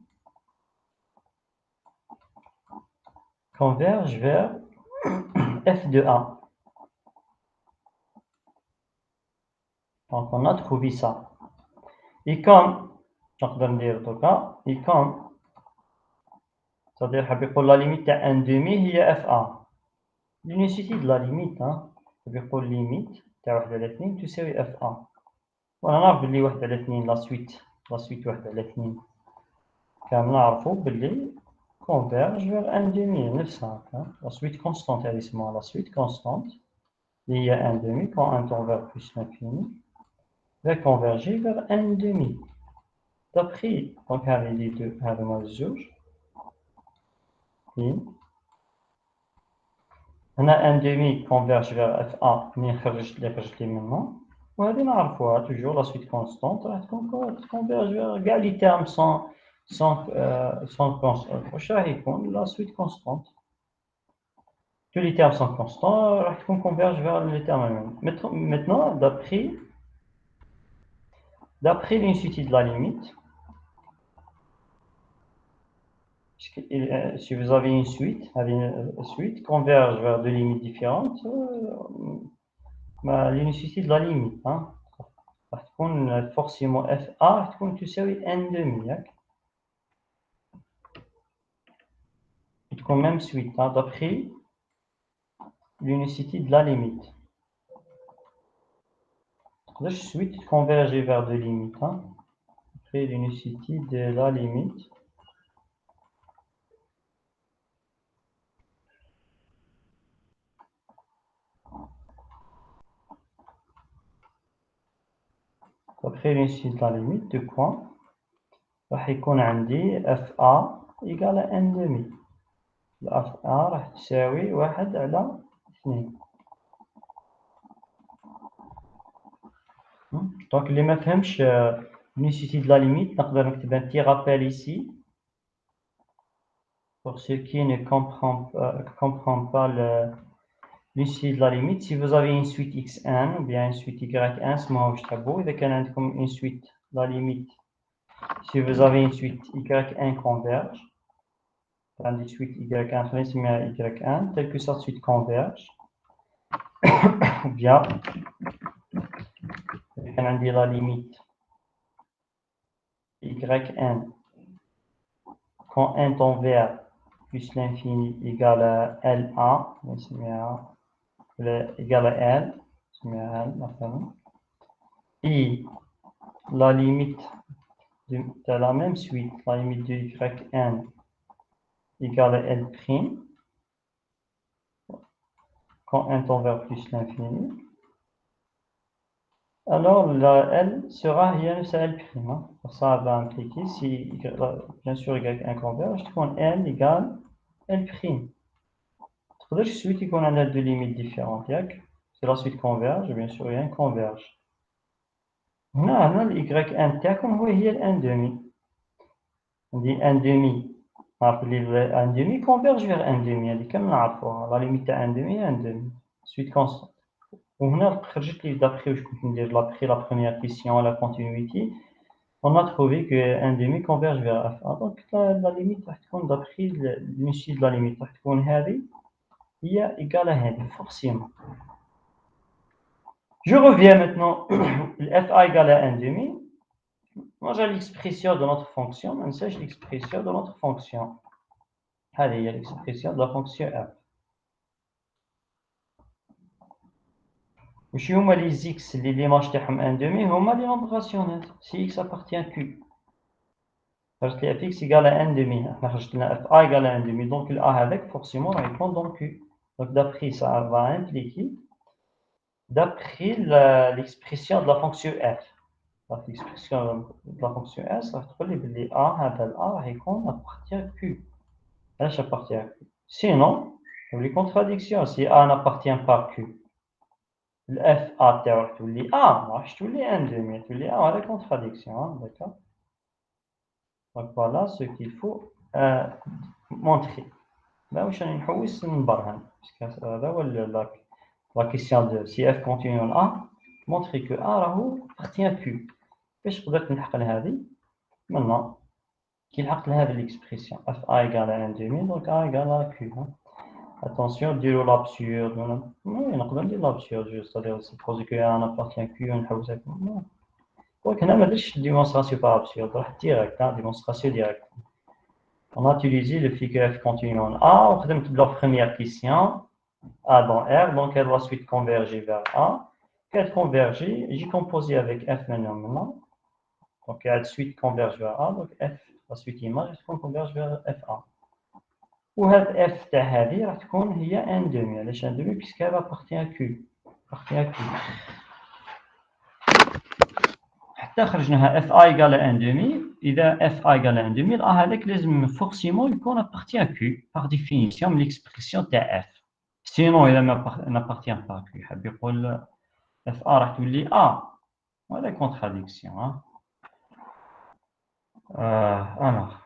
converge vers f de 1. Donc on a trouvé ça. Et comme, نقدر ندير دوكا, et comme, c'est-à-dire حاب يقول la limite تاع 1 demi هي f1. L'unicité de la limite, حاب يقول limite تاع 1 على 2 تساوي f1. وانا نعرف بلي 1 على 2 لا سويت 1 على 2 كامل نعرفو بلي converge vers 1 demi نفسها la suite constante هذه اسمها la suite constante اللي هي 1 demi quand 1 tend vers plus l'infini va converger vers 1 demi. D'après, donc هذه les deux هذوما الزوج هنا 1 demi converge vers f1 اللي خرجت لي منه وهذه نعرفوها toujours la suite constante راح تكون converge vers كاع لي termes sans constante واش راح يكون la suite constante tous les termes sont constants راح تكون converge vers les termes maintenant d'après l'unicité de la limite si vous avez une suite converge vers deux limites différentes, l'unicité de la limite. راح تكون forcément FA راح تكون تساوي N demi ياك تكون même suite d'après l'unicité de la limite. تقدرش suite converger vers deux limites après l'unicité de la limite. Après l'unicité de la limite de quoi راح يكون عندي FA égale à N demi. FA راح تساوي 1 على 2. Donc اللي ما فهمش l'unicité de la limite نقدر نكتب un petit rappel ici pour ceux qui ne comprennent pas l'unicité de la limite. Si vous avez une suite xn ou bien une suite yn اسمها واش تحبوا. إذا كان عندكم une suite la limite si vous avez une suite yn converge عندي suite yn خلينا نسميها yn telle que sa suite converge ou bien إذا كان عندي la limite yn quand n tend vers plus l'infini égale à LA نسميها égale à L نسميها L مثلا et la limite de la même suite, la limite de yn égale à L', quand n tend vers plus l'infini, alors la L sera rien à L'. Ça va impliquer, si bien sûr yn converge, quand L égale L'. تقدرش suite يكون عندها deux limites différentes ياك si la suite converge bien sûr rien converge. هنا الY تاعكم هي n demi. On dit n demi. نعرف اللي n demi converge vers n demi هذه كامل نعرفوها. La limite تاع n demi هي n demi. Suite constante. وهنا خرجت لي d'après واش كنت ندير d'après la première question la continuité. On a trouvé que n demi converge vers FA. Donc la limite راح تكون d'après l'unicité de la limite راح تكون هذه هي égale à هذه forcément. Je reviens maintenant. FA égale à n demi. Moi j'ai l'expression de notre fonction. Maintenant j'ai l'expression de notre fonction. Allez, il y a l'expression de la fonction f. وش هما les x اللي ماش تاعهم n demi هما les nombres rationnels. Si x appartient à q. خرجت لي fx égale à n demi. احنا خرجت لنا fa égale à n demi. Donc le a avec forcément راح يكون dans q. Donc d'après ça va impliquer d'après l'expression de la fonction f. L'expression de la fonction s راح تقول لي بلي a هذا ال a راح يكون appartient à q. علاش appartient à q. Sinon les contradictions si a n'appartient pas à q. Le FA تاعو تولي A ماراحش تولي n demi تولي A على contradiction d'accord. Donc voilà ce qu'il faut montrer. là واش راني نحوس نبرهن باسكو هذا هو la question de si f continue en A montrer que A راهو appartient à Q. باش قدرت نلحق لهذه maintenant كي لحقت لهذه l'expression FA égale à n demi donc A égale à Q. Attention, dire l'absurde. Oui, نقدر ندير l'absurde, c'est-à-dire supposer que A n'appartient à Q ونحوس هكا. Donc هنا ما درتش démonstration par absurde, راح direct, démonstration directe. On a utilisé le fait que f continue en A, وخدمت la première question A dans R, donc elle doit suite converger vers A. Qu'elle converge, j'ai composé avec f maintenant. Donc elle suite converge vers A, donc f la suite image converge vers FA. وهاد f تاع هذه راح تكون هي n demi. علاش n demi puisque elle appartient à Q. حتى خرجناها f a égale à n demi. إذا f a égale à n demi الأ هذاك لازم forcément يكون appartient à Q par définition من l'expression تاع f. Sinon إذا ما n'appartient pas à Q حاب يقول f a راح تولي a. وهذا contradiction. Alors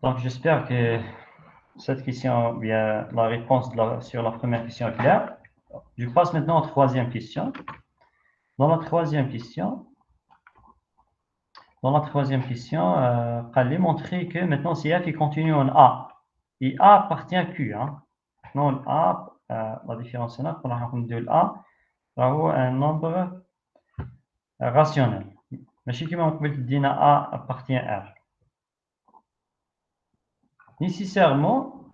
donc j'espère que cette question, bien la réponse sur la première question est claire. Je passe maintenant à la troisième question. Dans la troisième question, fallait montrer que maintenant si f continue en A, et A appartient à Q. Non, A, la différence est là, on a de A, فهو un nombre rationnel. ماشي كيما قبل تدينا A appartient à R. Nécessairement,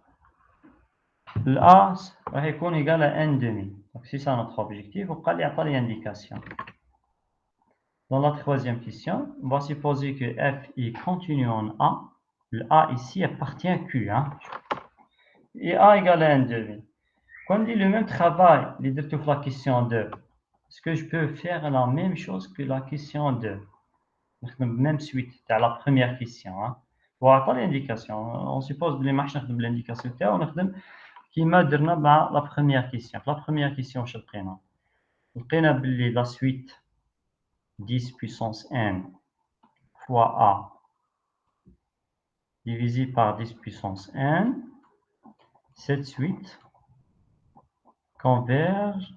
l'A راح يكون égal à n demi. Donc c'est ça notre objectif. وبقى لي عطى لي indication. Dans la troisième question, on va supposer que f est continu en A. Le A ici appartient à Q. Hein? Et A égale à n demi. Quand on dit le même travail, les deux la question 2, est-ce que je peux faire la même chose que la question 2? Même suite à la première question. Hein? Voilà pas l'indication. On suppose que les machines de l'indication, on a qui m'a donné la première question. La première question, je le la suite 10 puissance n fois A divisé par 10 puissance n. Cette suite converge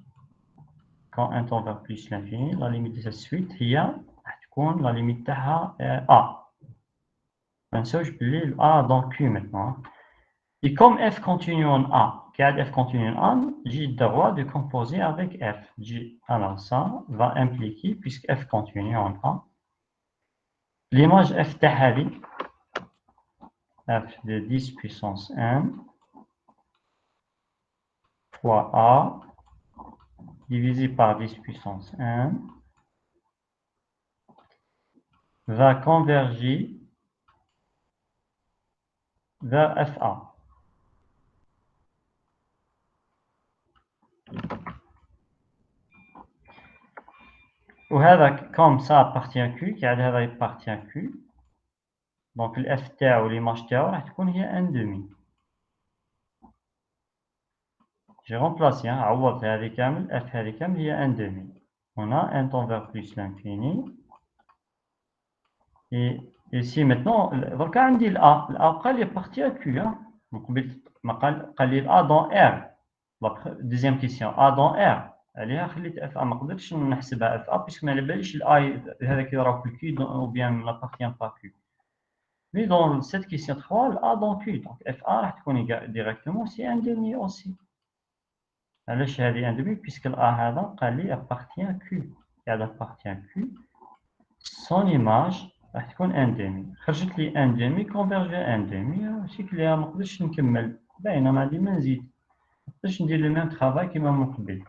quand n tend vers plus l'infini. La limite de cette suite, il y a la limite de A. Maintenant, je peux A dans Q maintenant. Et comme f continue en A, car f continue en A, j'ai le droit de composer avec f. Alors ça va impliquer, puisque f continue en A, l'image f tahali, f de 10 puissance n, fois A, divisé par 10 puissance n, va converger vers FA. وهذا comme ça appartient à Q, car هذا appartient à Q, donc le F تاعو l'image تاعو راح تكون هي n demi. J'ai remplacé, hein, عوضت هذه كامل F هذه كامل هي n demi. On a n tend vers plus l'infini. Et ici maintenant, donc on dit l'A قال لي appartient à Q. Hein. Donc قال لي l'A dans R. La deuxième question, A dans R. عليها خليت اف ا ما قدرتش نحسبها اف ا باسكو ما على باليش الاي هذاك راه في الكي او بيان لا بارتيان با كي مي دون سيت كيسيون 3 الا دون كي دونك اف ا راح تكون ديريكتومون سي ان دومي اوسي علاش هذه ان دومي باسكو الا هذا قال لي ابارتيان كيو هذا ابارتيان كيو سون ايماج راح تكون ان دومي خرجت لي ان دومي كونفيرج ان دومي شكلها ما نقدرش نكمل باينه ما عندي ما نزيد باش ندير لو ميم ترافاي كيما من قبل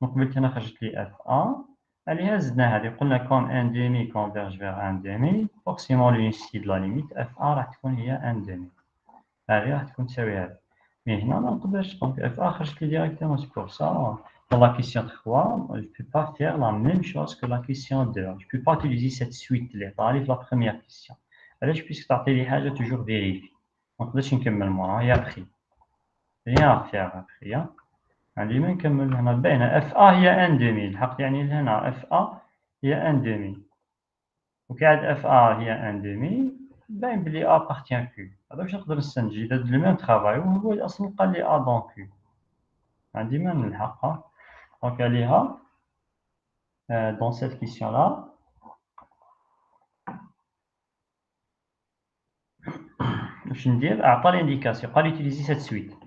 من قبل انا خرجت لي اف ا عليها زدنا هذه قلنا كون ان دومي كونفيرج فيغ ان دومي فورسيمون لونيسيتي دو لا ليميت اف ا راح تكون هي ان دومي هذه راح تكون تساوي هذه مي هنا ما نقدرش دونك اف ا خرجت لي ديريكتومون سي بور سا dans la question 3 je peux pas faire la même chose que la question 2 je peux pas utiliser cette suite اللي عطاها لي في la première question علاش بيسك تعطي لي حاجه توجور فيريفي ما نقدرش نكمل موراها هي ابخي rien à faire après عندي ما نكمل هنا باينه اف ا هي ان دومي الحق يعني لهنا اف ا هي ان دومي وكاعد اف ا هي ان دومي باين بلي ا بارتيان كيو هذا واش نقدر نستنتج اذا درت لو ميم ترافاي وهو اصلا قال لي ا دون كيو عندي ما نلحقها دونك عليها دون سيت كيسيون لا واش ندير عطى لي انديكاسيون قال لي تيليزي سيت سويت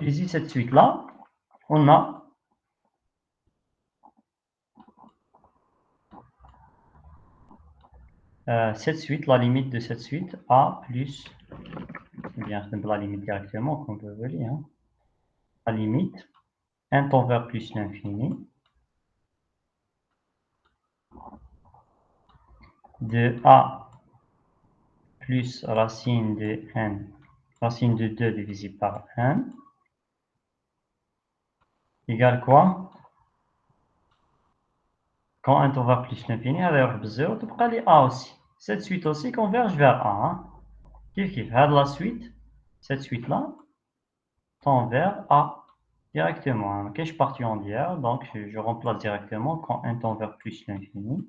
utiliser cette suite là on a cette suite, la limite de cette suite, A plus, eh bien, la limite directement, comme vous voyez, hein. La limite, n tend vers plus l'infini, de A plus racine de n, racine de 2 divisé par n, égale quoi? Quand n tend vers plus l'infini, il y a 0, tu peux aller A aussi. Cette suite aussi converge vers A. Hein. Kif, la suite, cette suite-là, tend vers A. Directement, ok, je suis parti en hier, donc je remplace directement quand n tend vers plus l'infini.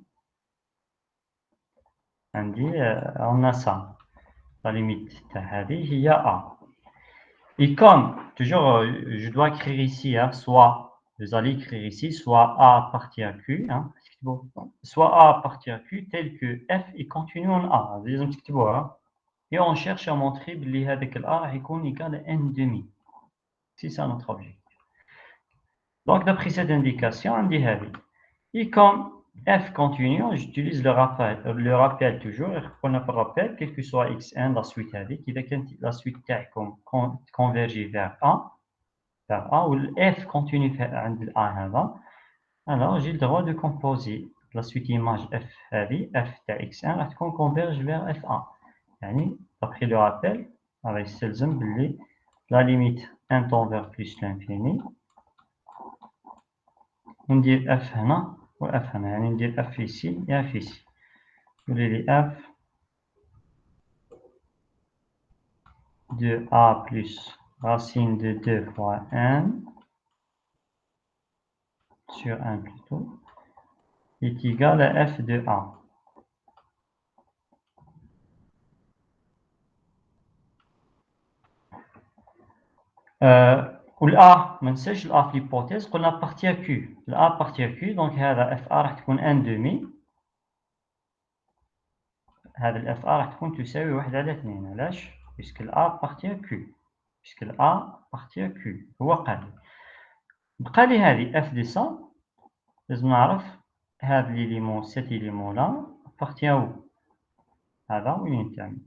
On dit, on a ça, la limite il y a A. Et comme, toujours, je dois écrire ici, hein, soit vous allez écrire ici soit A partie à Q, hein, soit A partie à Q tel que F est continu en A. Et on cherche à montrer que A est égal à N demi. C'est ça notre objectif. Donc, d'après cette indication, on dit et comme F continue, j'utilise le rappel toujours. On a le rappel, quel que soit Xn, la suite avec, la suite converge vers A, ou F continue vers A, alors j'ai le droit de composer la suite image F F de Xn, qu'on converge vers FA. D'après le rappel, avec la limite n tend vers plus l'infini. On dit F هنا و F هنا, يعني ندير F ici et F ici. يولي لي F de A plus racine de 2 fois n sur 1 plutôt est égal à F de A. والA ما ننساش الA في l'hypothèse قلنا partie à Q. الA partie à Q donc هذا FA راح تكون n demi. هذا الFA راح تكون تساوي 1 على 2. علاش؟ puisque الA partie à Q. puisque الA partie à Q هو قال بقى لي هذه F de ça لازم نعرف هذا ليليمون cet élément là appartient où هذا وين ينتمي.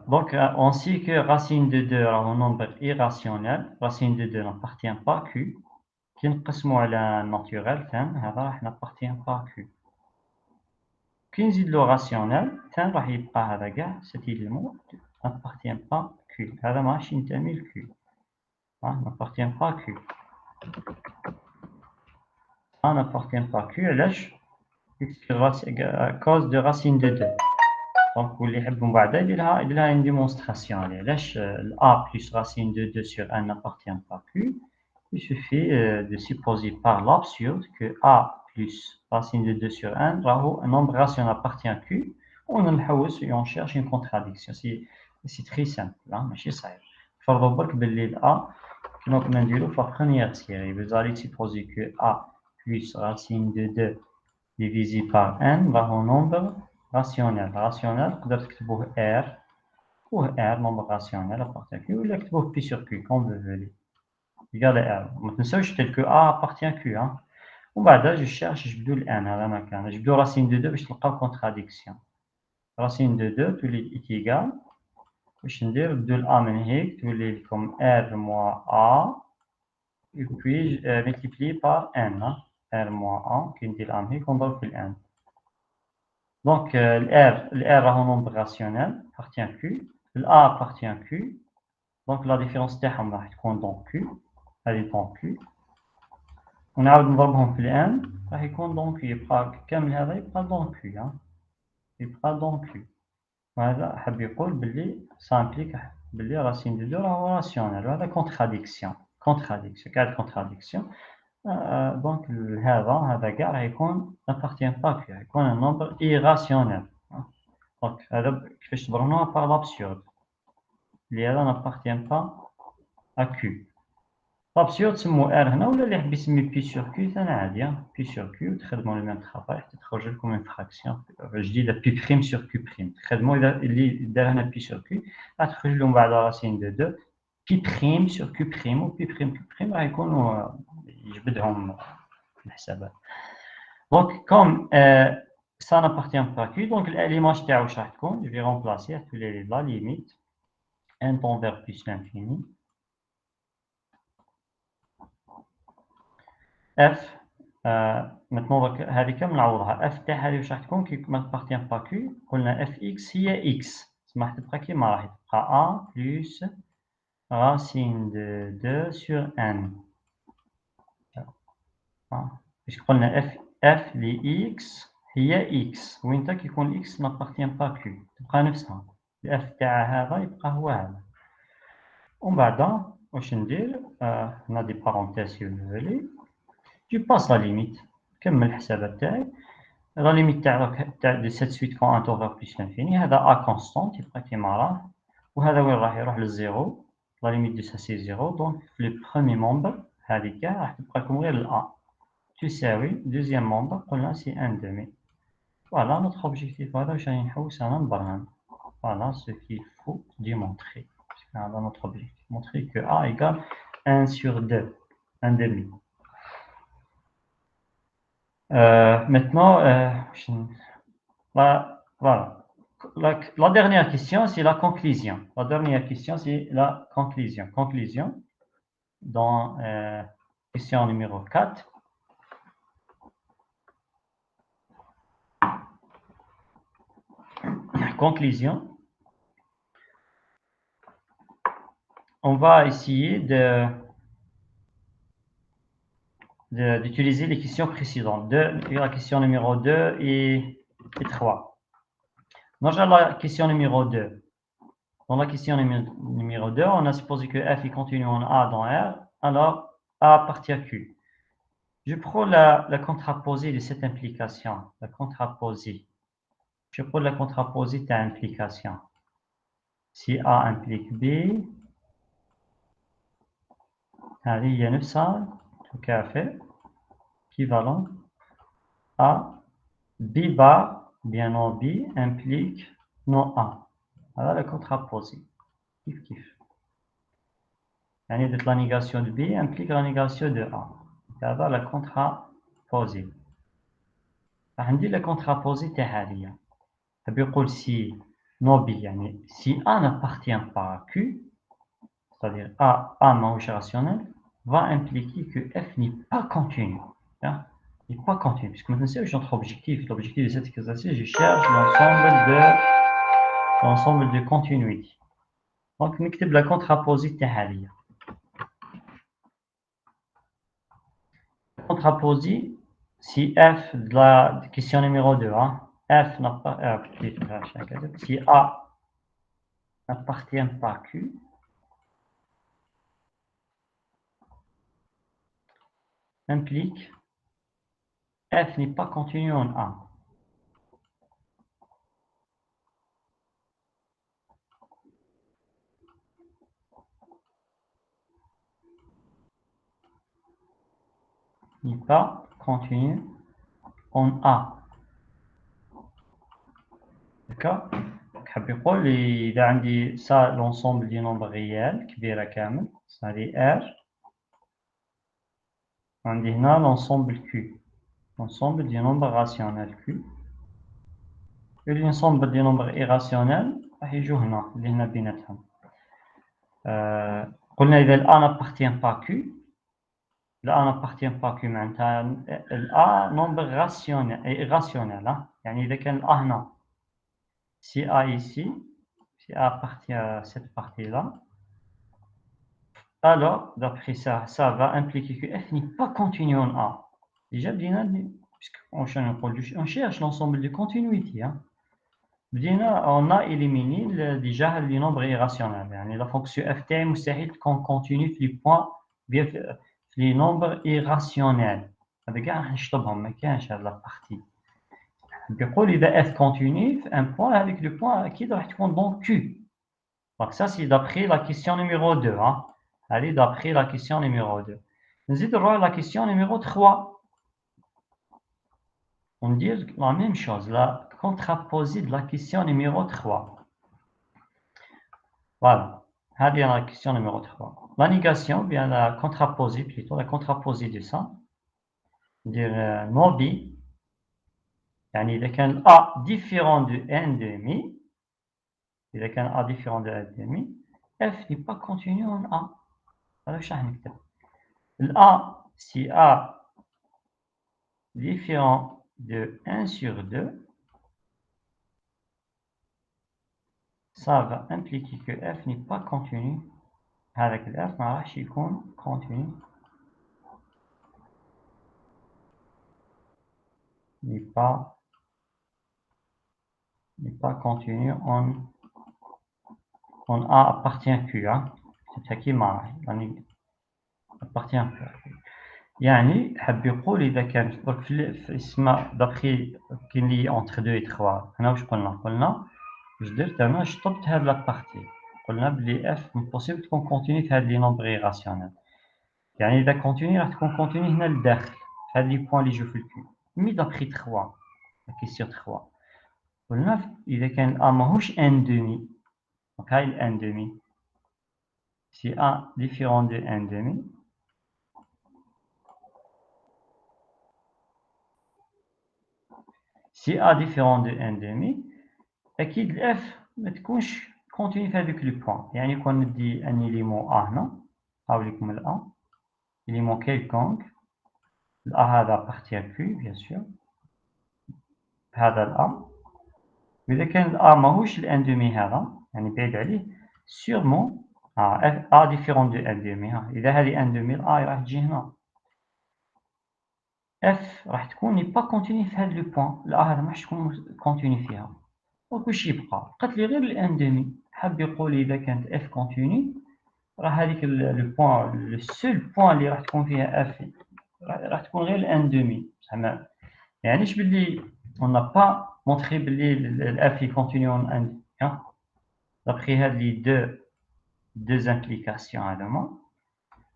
Donc on sait que racine de 2 راهو nombre irrationnel, racine de 2 n'appartient pas à Q. كي نقسمو على naturel ثان هذا راح n'appartient pas à Q. كي نزيدلو rationnel ثان راح يبقى هذا كاع cet élément n'appartient pas à Q. هذا ماهوش ينتمي ل Q. n'appartient pas à Q. Ça n'appartient pas à Q. علاش؟ à cause de racine de 2. Donc, vous voulez من بعد يديرها une démonstration. علاش A plus racine de 2 sur 1 n'appartient pas à Q. Il suffit de supposer par l'absurde que A plus racine de 2 sur 1 راهو un nombre rationnel appartient à Q. On نحوس et on cherche une contradiction. C'est très simple, ماشي صعيب. فرضوا برك باللي A كما كنا نديرو في la première série. Vous allez supposer que A plus racine de 2 divisé par n راهو nombre rationnel. Rationnel تقدر تكتبوه R ou R nombre rationnel appartient à Q ولا كتبوه P sur Q comme vous voulez. égal à R. ما تنساوش tel que A appartient à Q. ومن بعد je cherche جبدو ال n هذا مكان جبدو racine de 2 باش تلقاو contradiction. racine de 2 تولي est égal باش ندير بدو ال A من هيك تولي لكم R moins A et puis multiplié par n. R moins 1 كي ندير A من هيك ونضرب في ال n. Donc, le R a un nombre rationnel, appartient à Q. Le A appartient à Q. Donc, la différence تاعهم راح تكون dans Q. Elle est dans Q. ونعاود نضربهم في ال N راح يكون dans Q. يبقى كامل هذا يبقى dans Q. يبقى dans Q. وهذا حاب يقول باللي ça implique باللي racine de 2 راهو rationnel. وهذا contradiction. quelle contradiction. Donc هذا كاع راح يكون n'appartient pas à Q. يكون un nombre irrationnel. Donc هذا كيفاش تبرهنوها par l'absurde. اللي هذا n'appartient pas à Q. l'absurde تسمو R هنا ولا اللي يحب يسمي P sur Q ثاني عادي. P sur Q وتخدموا لو ميم ترافاي حتى تخرج لكم une fraction جديدة P prime sur Q prime. تخدموا اللي دار هنا P sur Q راح تخرج لهم بعد racine de 2 P prime sur Q prime و P prime Q prime راح يكونوا يجبدهم في الحسابات. Donc comme ça n'appartient pas à Q, donc l'image تاعو واش راح تكون؟ je vais remplacer la limite n tend vers plus l'infini f maintenant هذه كم نعوضها f تاع هذه واش راح تكون كي ما n'appartient pas Q قلنا fx هي x تسمح تبقى كيما راهي تبقى a plus racine de 2 sur n باش قلنا f ل x هي x وين تا كيكون x n'appartient pas Q تبقى نفسها الاف تاع هذا يبقى هو هذا. ومن بعد واش ندير هنا دي بارونتيز سي فولي جو باس لا ليميت نكمل الحسابات تاعي. لا ليميت تاع دي سيت سويت كون ان توفر بلس لانفيني هذا ا كونستونت يبقى كيما راه وهذا وين راح يروح للزيرو la limite de ça c'est 0, donc le premier membre, هذيك راح تبقى لكم غير A. تساوي deuxième membre, قلنا c'est 1/2. Voilà notre objectif. Voilà, je vais voilà ce qu'il faut démontrer. Dans notre objectif, montrer que A égale 1 sur 2, 1/2. Maintenant, voilà. La dernière question, c'est la conclusion. La dernière question, c'est la conclusion. Conclusion, dans question numéro 4. Conclusion. On va essayer d'utiliser les questions précédentes. La question numéro 2 et 3. Dans la question numéro 2. Dans la question numéro 2, on a supposé que f est contenu en A dans R, alors A appartient à Q. Je prends la contraposée de cette implication. La contraposée. Je prends la contraposée de l'implication. Si A implique B, il y a 900, tout à fait, équivalent à B bar, bien non B, implique non A. Voilà la contraposée. Kif kif. La négation de B implique la négation de A. هذا la contraposée. عندي la contraposée تاع هذه. بيقول si non B يعني si A n'appartient pas à Q, c'est-à-dire A ماهوش rationnel, va impliquer que F n'est pas continu. Hein? N'est pas continu. Puisque maintenant c'est notre objectif. L'objectif de cette exercice, je cherche l'ensemble de continuité. Donc نكتب la contraposée تاع هذه. Contraposée, si F de la question numéro 2, hein, F n'a pas, si A n'appartient pas à Q, implique F n'est pas continu en A. N'est pas continu en A. D'accord? Il y a ça l'ensemble des nombres réels, كبيرة كامل, c'est R. On dit l'ensemble Q. L'ensemble des nombres rationnels Q. Et l'ensemble des nombres irrationnels, يجوا هنا اللي هنا بيناتهم. قلنا إذا الA n'appartient pas à Q, الA n'appartient pas à Q معناتها الA nombre rationnel et irrationnel. يعني إذا كان الA هنا, si A ici, si A appartient à cette partie-là, alors d'après ça, ça va impliquer que F n'est pas continu en A. Déjà, puisqu'on cherche l'ensemble de continuité. On a éliminé déjà les nombres irrationnels. يعني la fonction f تاعي مستحيل تكون continue في les points في les nombres irrationnels. هذا كاع راح نشطبهم, ما كانش هذه la partie. بيقول إذا f continue في un point, avec le point أكيد راح تكون dans Q. Donc ça c'est d'après la question numéro 2. Allez, d'après la question numéro 2. نزيد نروح la question numéro 3. On dit la même chose, la contraposée de la question numéro 3. Voilà, c'est la question numéro 3. La négation, bien la contraposée plutôt, la contraposée de ça. Dire non B, يعني إذا كان A différent de n/2, إذا كان A différent de n/2, F n'est pas continu en A. هذا واش راح نكتب. A, si A différent de 1 sur 2, ça va impliquer que F n'est pas continu. Avec F, ما راحش يكون continu. N'est pas continu en A appartient à Q. C'est ça qui m'a appartient à Q. يعني حب يقول إذا كان درك في اسمها d'après كاين لي entre 2 et 3. هنا واش قلنا؟ قلنا واش درت أنا شطبت هاد لابارتي. قلنا بلي f impossible تكون كونتيني في هاد لي نومبر ايراسيونيل، يعني إذا كونتيني راح تكون كونتيني هنا للداخل في هاد لي بوان اللي يجيو في الكيو. مي دابخي 3 لا كيسيون 3 قلنا إذا كان A ماهوش ان دومي، دونك هاي الان دومي si A différent de n demi si A différent de n demi أكيد الإف ما تكونش كونتيني في هادوك لي بوان، يعني كون ندي ان إليمون A هنا نعاود لكم الأ إليمون كيلكونك الأ هذا أبارتي كيو بيان سور بهذا الأ، وإذا كان الأ ماهوش الان دومي هذا يعني بعيد عليه سيغمون A différent de n demi إذا هذه ان دومي الأ راح تجي هنا اف راح تكون ني با كونتيني في هاد لو بوان، الأ هذا ماحش تكون كونتيني فيها، دونك واش يبقى؟ بقات لي غير الان دومي، حاب يقول إذا كانت اف كونتيني راه هذيك لو بوان لو سول بوان اللي راح تكون فيها اف راح تكون غير الان دومي، زعما يعنيش بلي اون نا با مونطخي بلي الاف كونتيني اون ان دابخي هاد لي دو امبليكاسيون هادوما.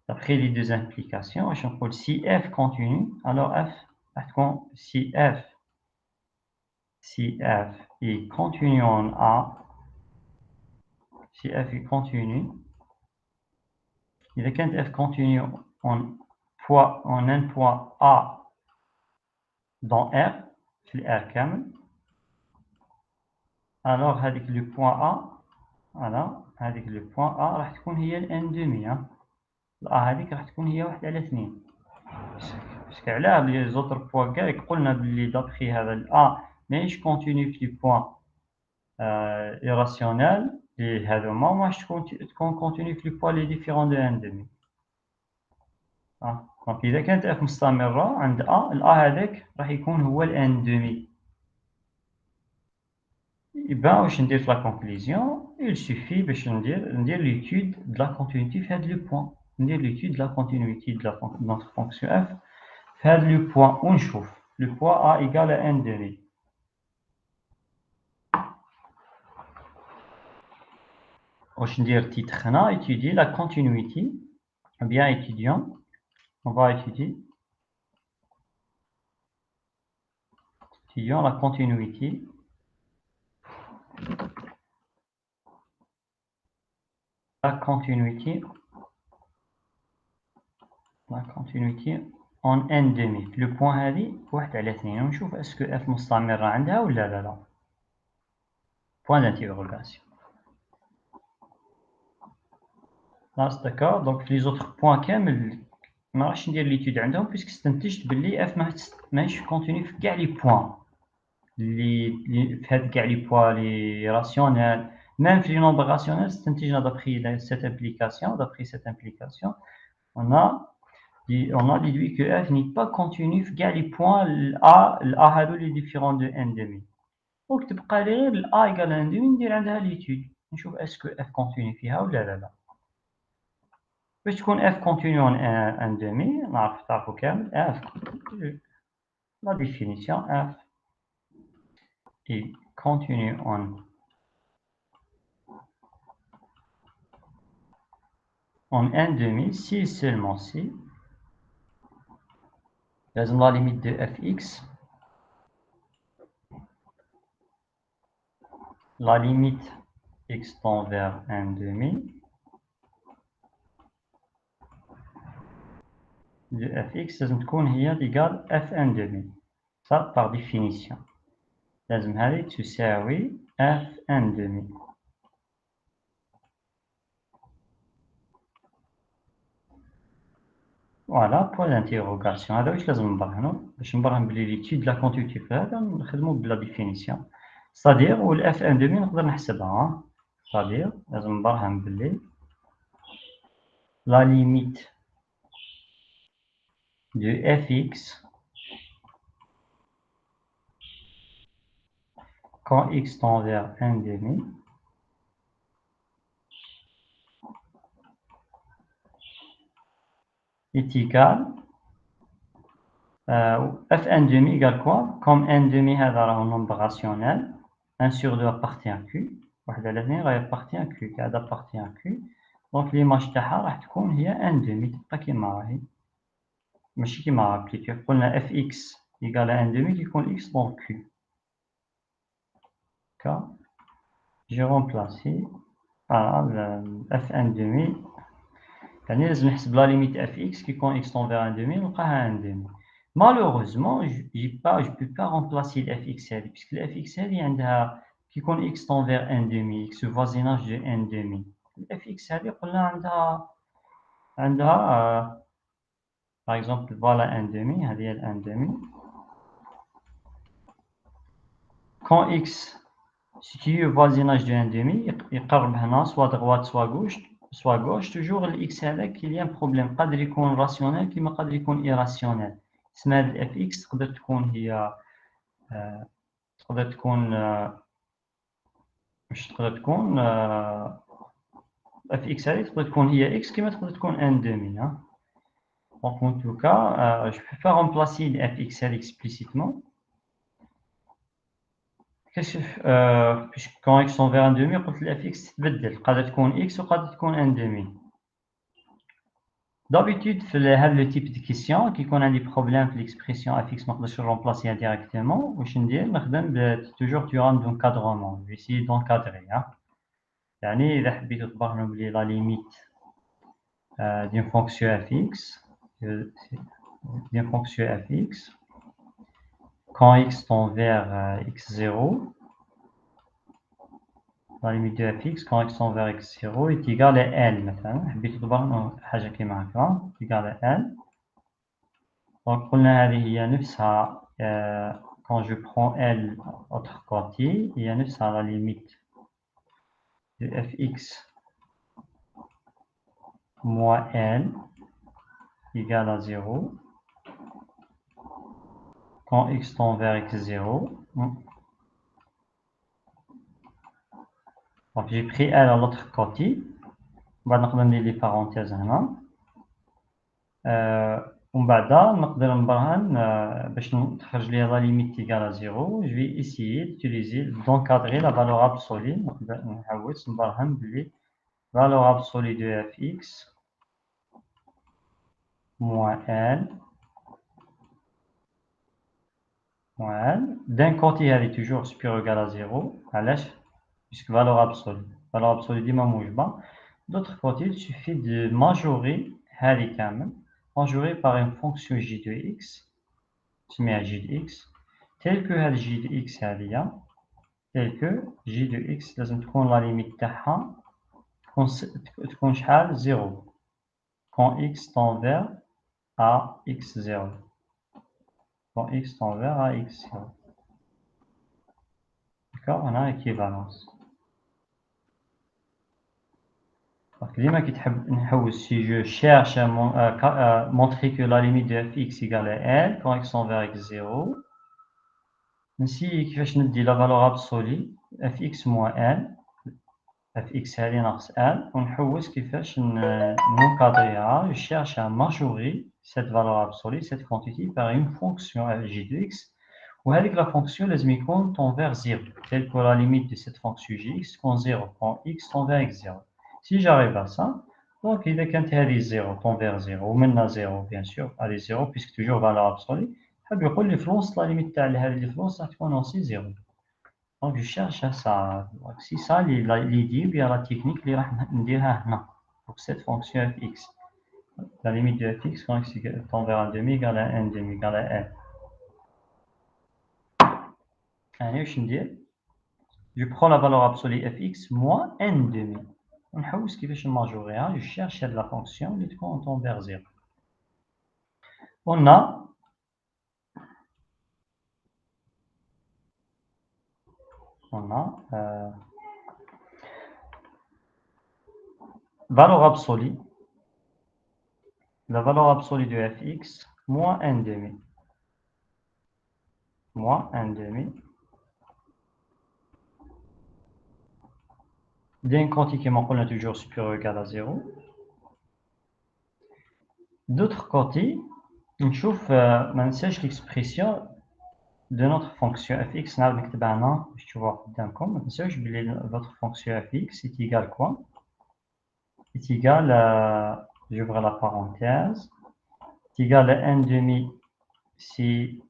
D'après les deux implications, je peux si f continue, alors f si f est continu en A, si f est continu, إذا كانت f continue en un point A dans R, في R كامل، alors هذيك le point A, هذيك le point A راح تكون هي ال n demi، الأ هذيك راح تكون هي 1/2. باسكو علاه لي زوتر بوان كاع قلنا بلي دابخي هذا الأ ماهيش كونتيني في لي بوان ايراسيونيل لي هاذوما ماهيش تكون كونتيني في لي بوان لي ديفيرون دو ان دومي. دونك إذا كانت اف مستمرة عند أ، الأ هذاك راح يكون هو الان دومي. يبان واش ندير في لا كونكلوزيون، il suffit باش ندير ليتود دو لا كونتينيتي في هاد لو بوان، ندير ليتود دو لا كونتينيتي دو نوتر فونكسيون اف في هاد لو بوان ونشوف لو بوان A égal à n demi. واش ندير تيتر هنا étudier la continuité ou bien étudiant on va étudier la continuité en n demi لو بوان هذه 1/2 ونشوف اسكو اف مستمرة عندها ولا لا. بوان d'interrogation. خلاص داكور. دونك في لي زوتر بوان كامل ما راحش ندير ليتود عندهم بيسك استنتجت بلي اف ماهيش كونتيني في كاع لي بوان اللي في هاد كاع لي بوان لي راسيونيل، ميم في لي نومبر راسيونيل استنتجنا دابخي سيت امبليكاسيون on a déduit que f n'est pas continu في كاع لي بوان الأ هادو لي ديفيرون دو ان دومي، دونك تبقى لي غير الأ إيكال ان دومي ندير عندها ليتود نشوف اسكو اف كونتيني فيها ولا لا. باش تكون f continue en un demi تعرفوا كامل f la définition f est continue en un demi si seulement si لازم la limite de fx la limite x tend vers un demi de fx لازم تكون هي égale f un demi، ça par définition لازم هذه تساوي f un demi. فوالا بوان دانتيغوغاسيون هذا واش لازم نبرهنو باش نبرهن بلي ليتود لا كونتينيتي في هذا نخدمو بلا ديفينيسيون صادير والاف ان دومي نقدر نحسبها صادير لازم نبرهن بلي لا ليميت دو اف اكس كون اكس تون فيغ ان دومي est égal f1 demi égale quoi? Comme n demi هذا راهو nombre rationnel 1 sur 2 appartient à q واحدة لهنا غيبارتي ان كيو قاعدة بارتي ان كيو دونك ليماج تاعها راح تكون هي ان دومي تبقى كيما راهي ماشي كيما راه بليتو قلنا اف اكس ايكال ان دومي كيكون اكس دونك كيو هكا جي رومبلاسي اف ان دومي يعني لازم نحسب لا ليميت اف اكس كيكون اكس تنفيغ ان دومي نلقاها ان دومي malheureusement je peux pas remplacer l'fx هذه puisque l'fx هذه عندها كيكون x تنفيغ ان دومي x voisinage de ان دومي الfx هذه قلنا عندها par exemple voilà un demi هذه هي un demi quand x situe le voisinage de un demi يقرب هنا soit droite soit gauche toujours الx هذاك il y a un problème قادر يكون راسيونيل كيما قادر يكون irrationnel تسمى هذه الfx تقدر تكون هي تقدر تكون مش تقدر تكون fx هذه تقدر تكون هي x كيما تقدر تكون ان دومي ها donc en tout cas je peux pas remplacer fx هذه explicitement puisque quand x envers un demi قلت الfx تتبدل قادر تكون x وقادر تكون ان دومي d'habitude في هذا لو تيب دو كيسيون كيكون عندي بروبليم في ليكسبريسيون افيكس ما نقدرش نرومبلاسيها ديريكتومون واش ندير نخدم توجور تيورام دونكادرومون جيسي دونكادري يعني اذا حبيتو تبرهنوا بلي لا ليميت ديون فونكسيون افيكس ديون فونكسيون افيكس quand x tend vers x0 la limite de fx quand x tend vers x0 est égal à L مثلا حبيت تبرهنوا حاجه كيما هكا égal à L donc قلنا هذه هي نفسها quand je prends L autre côté هي نفسها la limite de fx moins L égale à 0 quand x tend vers x0 donc j'ai pris L à l'autre côté بعد نقدر ندير لي parenthèses هنا ومن بعد نقدر نبرهن باش تخرج لي لا ليميت ايكال 0 جو في اسيي دوتيليزي دونكادري لا فالور ابسولي نقدر نحوس نبرهن بلي فالور ابسولي دو اف اكس موان ال d'un côté هذه toujours supérieur égal à 0 علاش puisque valeur absolue ديما موجبة d'autre côté il suffit de majorer هذه كامل majorer par une fonction j de x نسميها j de x tel que هذه j de x هذه tel que j de x لازم تكون لا ليميت تاعها تكون شحال 0 quand x tend vers à x0 quand x tend vers à x0 d'accord on a équivalence ديما كي تحب نحوس si je cherche à montrer que la limite de fx égale à L quand x tend vers x0 نسي كيفاش ندي لا فالور ابسولي fx moins L fx هذه ناقص L ونحوس كيفاش نكادريها je cherche à majorer cette valeur absolue cette quantité par une fonction j de x وهذيك la fonction لازم يكون tend vers 0 tel que la limite de cette fonction j تكون 0 quand x tend vers x0 si j'arrive à ça donc إذا كانت هذه 0 tend vers 0 ومنها 0 bien sûr هذه 0 puisque toujours valeur absolue حاب يقول لي في الوسط لا ليميت تاع هذه اللي في الوسط راح تكون aussi 0 donc je cherche à ça c'est ça l'idée bien la technique اللي راح نديرها هنا pour cette fonction fx la limite de fx quand x tend vers un demi égale à 1 demi égale à L يعني واش ندير je prends la valeur absolue fx moins n demi ونحوس كيفاش نماجوريها je cherche هاد la fonction اللي تكون tend vers 0 on a valeur absolue la valeur absolue de fx moins n demi d'un côté qui m'en toujours supérieur ou égal à 0 d'autre côté نشوف ما ننساش l'expression de notre fonction fx. نعاود نكتبها هنا باش تشوفوها قدامكم. ما تنساوش بلي votre fonction fx est égal quoi? Est égal à, j'ouvre la parenthèse, est égal à 1 demi si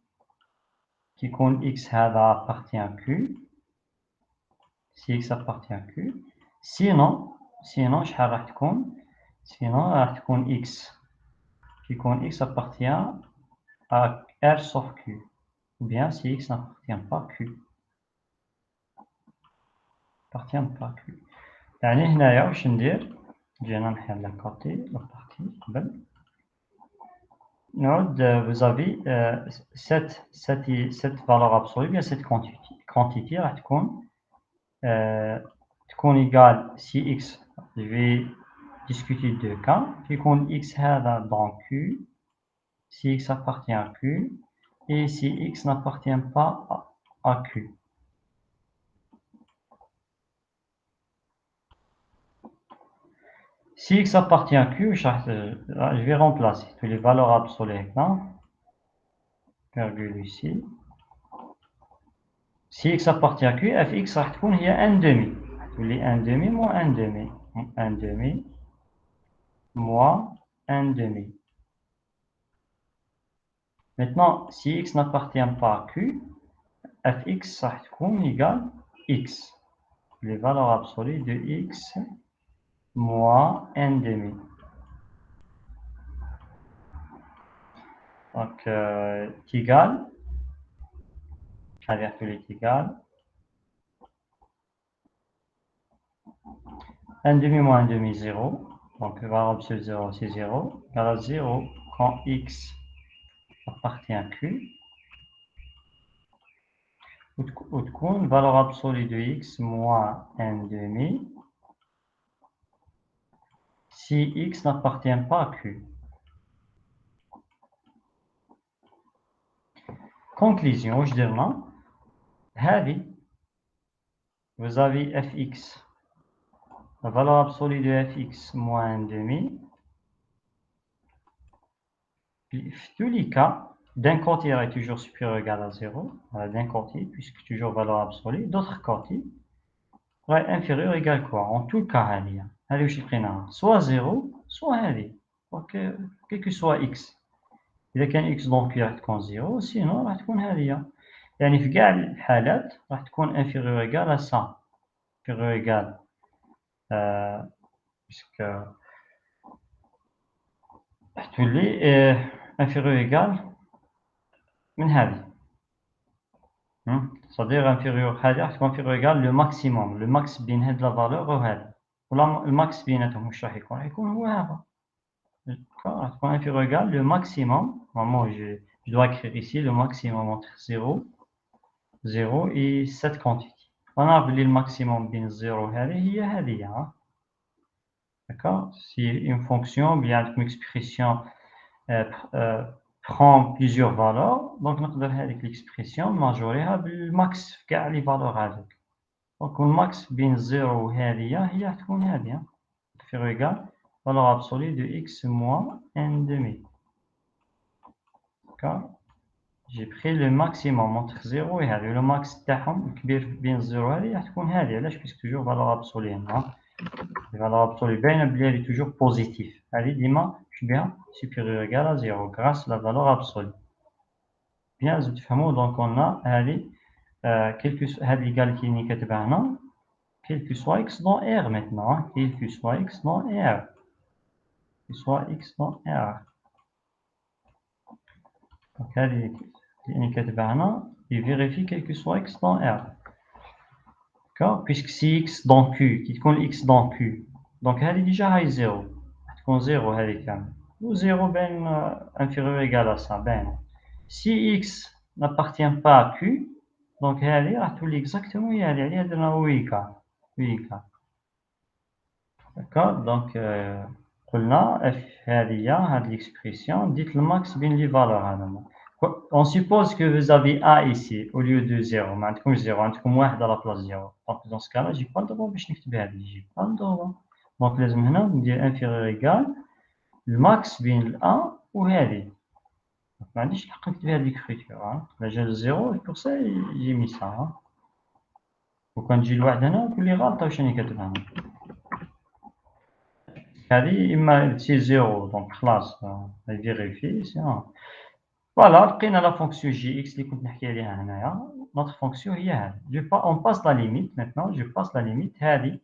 qui compte x هذا appartient à q, si x appartient à q. sinon شحال راح تكون؟ sinon راح تكون x qui compte x appartient à r sauf q, ou bien si x n'appartient pas à q. appartient pas à q. يعني هنايا واش ندير؟ جينا نحل لا كوتي لا بارتي قبل. نعود vous avez cette valeur absolue, bien cette quantité راح تكون égale si x, je vais discuter deux cas, qui compte x هذا dans q, si x appartient à q, et si x n'appartient pas à q. Si x appartient à q, je vais remplacer toutes les valeurs absolues là, virgule ici. Si x appartient à q, fx راح تكون هي 1 demi. تولي 1 demi moins 1 demi. 1 demi moins 1 demi. Maintenant, si x n'appartient pas à q, fx راح تكون égale x. Les valeurs absolues de x moins 1 demi. Donc, est égal, c'est-à-dire que est égal 1 demi moins 1 demi 0. Donc, valeur absolue 0, c'est 0. Égale à 0 quand x appartient à q. Ou تكون valeur absolue de x moins 1 demi si x n'appartient pas à q. Conclusion, je dirais, هذه vous avez fx, la valeur absolue de fx moins 1 demi. Puis, tous les cas, d'un côté, il est toujours supérieur ou égal à 0, d'un côté, puisque toujours valeur absolue, d'autre côté, il est inférieur ou égal à quoi? En tout cas, soit 0, soit 1. Donc, quel que soit x. إذا كان x donc راح تكون 0, sinon راح تكون هذه. يعني في كاع الحالات راح تكون inférieur ou égal à ça. Inférieur ou égal puisque راح تولي inférieur ou égal من هذه. C'est-à-dire inférieur هذه راح تكون inférieur ou égal le maximum. Le max بين هاد la valeur وهذا. ولا الماكس بيناتهم واش راح يكون؟ راح يكون هو هذا. راح تكون inférieur ou égal le maximum. Normalement je dois écrire ici le maximum entre 0 et cette quantité. ونعرف بلي الماكسيموم بين 0 هذه هي هذه. D'accord? Si une fonction, bien une expression prend plusieurs valeurs, donc نقدر هذيك l'expression نماجوريها بالماكس في كاع لي valeurs هذوك. Donc الماكس بين 0 وهذه هي راح تكون هذه. inférieur égal valeur absolue de x moins 1 demi. D'accord? J'ai pris le maximum entre 0 et هذه. Le max تاعهم الكبير بين 0 وهذه راح تكون هذه. علاش؟ puisque toujours valeur absolue هنا. La valeur absolue elle est toujours positive. Elle est bien supérieure ou égale à 0 grâce à la valeur absolue. Bien, donc on a quel que soit l'égalité quel que soit x dans R maintenant. Quel que soit x dans R. Quel que soit x dans R. Donc il vérifie quel que soit x dans R. D'accord? Puisque si x dans Q, qui compte x dans Q, donc elle est déjà à 0. تكون 0 هذه كامل. و 0 بين inférieur ou égal à ça. Ben, si x n'appartient pas à q, donc هذه راح تولي exactement هي هذه. عليها درنا و égal. D'accord? Donc قلنا f هذه l'expression ديت الماكس بين لي فالور هذوما. On suppose que vous avez a ici au lieu de 0. ما عندكمش 0, عندكم 1 à la place 0. Donc dans ce cas-là, j'ai pas le droit باش نكتب هذه. J'ai pas le droit. Donc لازم هنا ندير inférieur ou égal الماكس بين ال A وهذه. ما عنديش الحق نكتب هذه الكريتير. لا جا زيرو بور سا جي مي سا. وكان تجي الواحد هنا تقول لي غلطة واش راني كاتب هنا. هذه إما سي زيرو دونك خلاص فيريفي سي. فوالا لقينا لا فونكسيون جي إكس اللي كنت نحكي عليها هنايا. نوتر فونكسيون هي هذه. أون باس لا ليميت ميتنون. جو باس لا ليميت هذه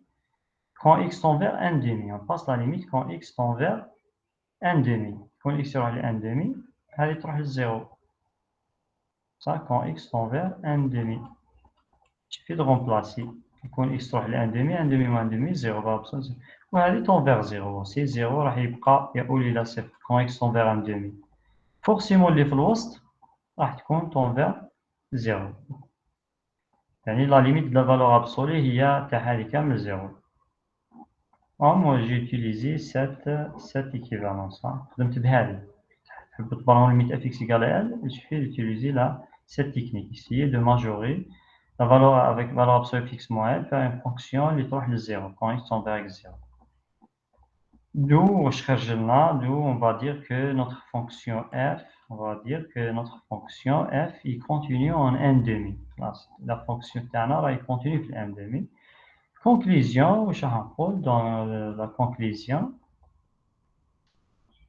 quand x tend vers 1 demi. On passe la limite quand x tend vers 1 demi. Quand x sera le 1 demi, هذه تروح للزيرو. Ça, quand x tend vers 1 demi. Il suffit de remplacer. Quand x تروح ل 1 demi, 1 demi moins 1 demi, 0. وهذه tend vers 0. سي 0 راح يبقى يؤول إلى صفر. Quand x tend vers 1 demi. Forcément اللي في الوسط راح تكون tend vers 0. يعني la limite de la valeur absolue هي تاع هذه كامل 0. Moi j'ai utilisé cette équivalence. خدمت بهذه. تحب تبرهن limite fx égale à L, il suffit d'utiliser cette technique. Essayer de majorer la valeur avec valeur absolue fx moins L, faire une fonction qui تروح للزيرو quand x tend vers 0. D'où on va dire que notre fonction f, il continue en n demi. La fonction تاعنا راهي continue في n demi. Conclusion, واش راح نقول dans la conclusion?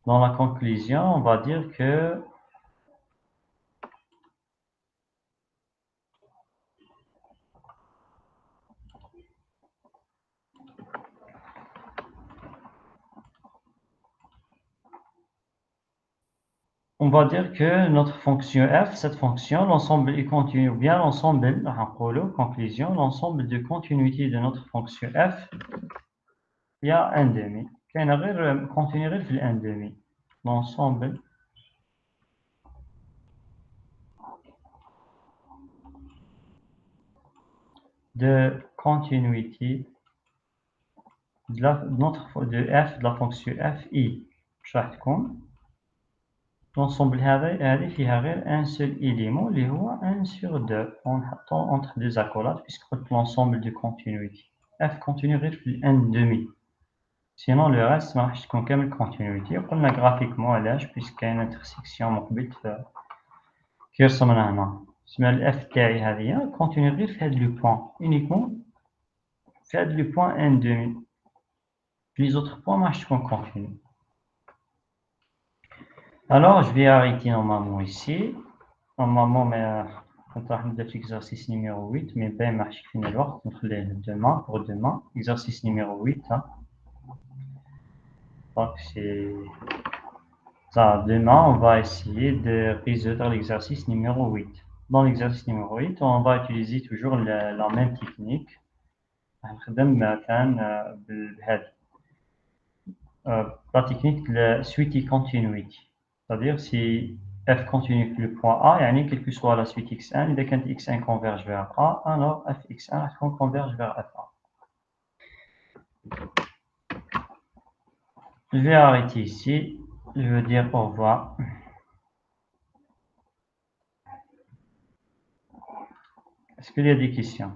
Dans la conclusion, on va dire que notre fonction f, cette fonction, l'ensemble est continu, ou bien l'ensemble, conclusion, l'ensemble de continuité de notre fonction f, il y a un demi. كاين غير continue غير في un demi. L'ensemble de continuité de f de la fonction f i واش راح تكون؟ l'ensemble هذه فيها غير un seul élément اللي هو 1 sur 2 ونحطو entre deux accolades puisque قلت l'ensemble de continuité f continue غير في n demi. Sinon le reste ما راحش تكون كامل continuité. قلنا graphiquement علاش puisque كاين intersection مقبل كي رسمنا هنا. تسمى الاف تاعي هذه continue غير في هاد لو point uniquement في هاد لو point n demi. Les autres points ما راحش تكون continue. Alors, je vais arrêter normalement ici. Normalement, on va faire l'exercice numéro 8, mais ben, je vais finir demain, pour demain. Exercice numéro 8. Hein. Donc, c'est ça. Demain, on va essayer de résoudre l'exercice numéro 8. Dans l'exercice numéro 8, on va utiliser toujours la même technique. La technique de suite continuity. C'est-à-dire si f continue le point A, يعني quelle que soit la suite x1, إذا كانت x1 converge vers A, alors fx1 converge vers fa. Je vais arrêter ici. Je veux dire au revoir. Est-ce qu'il y a des questions?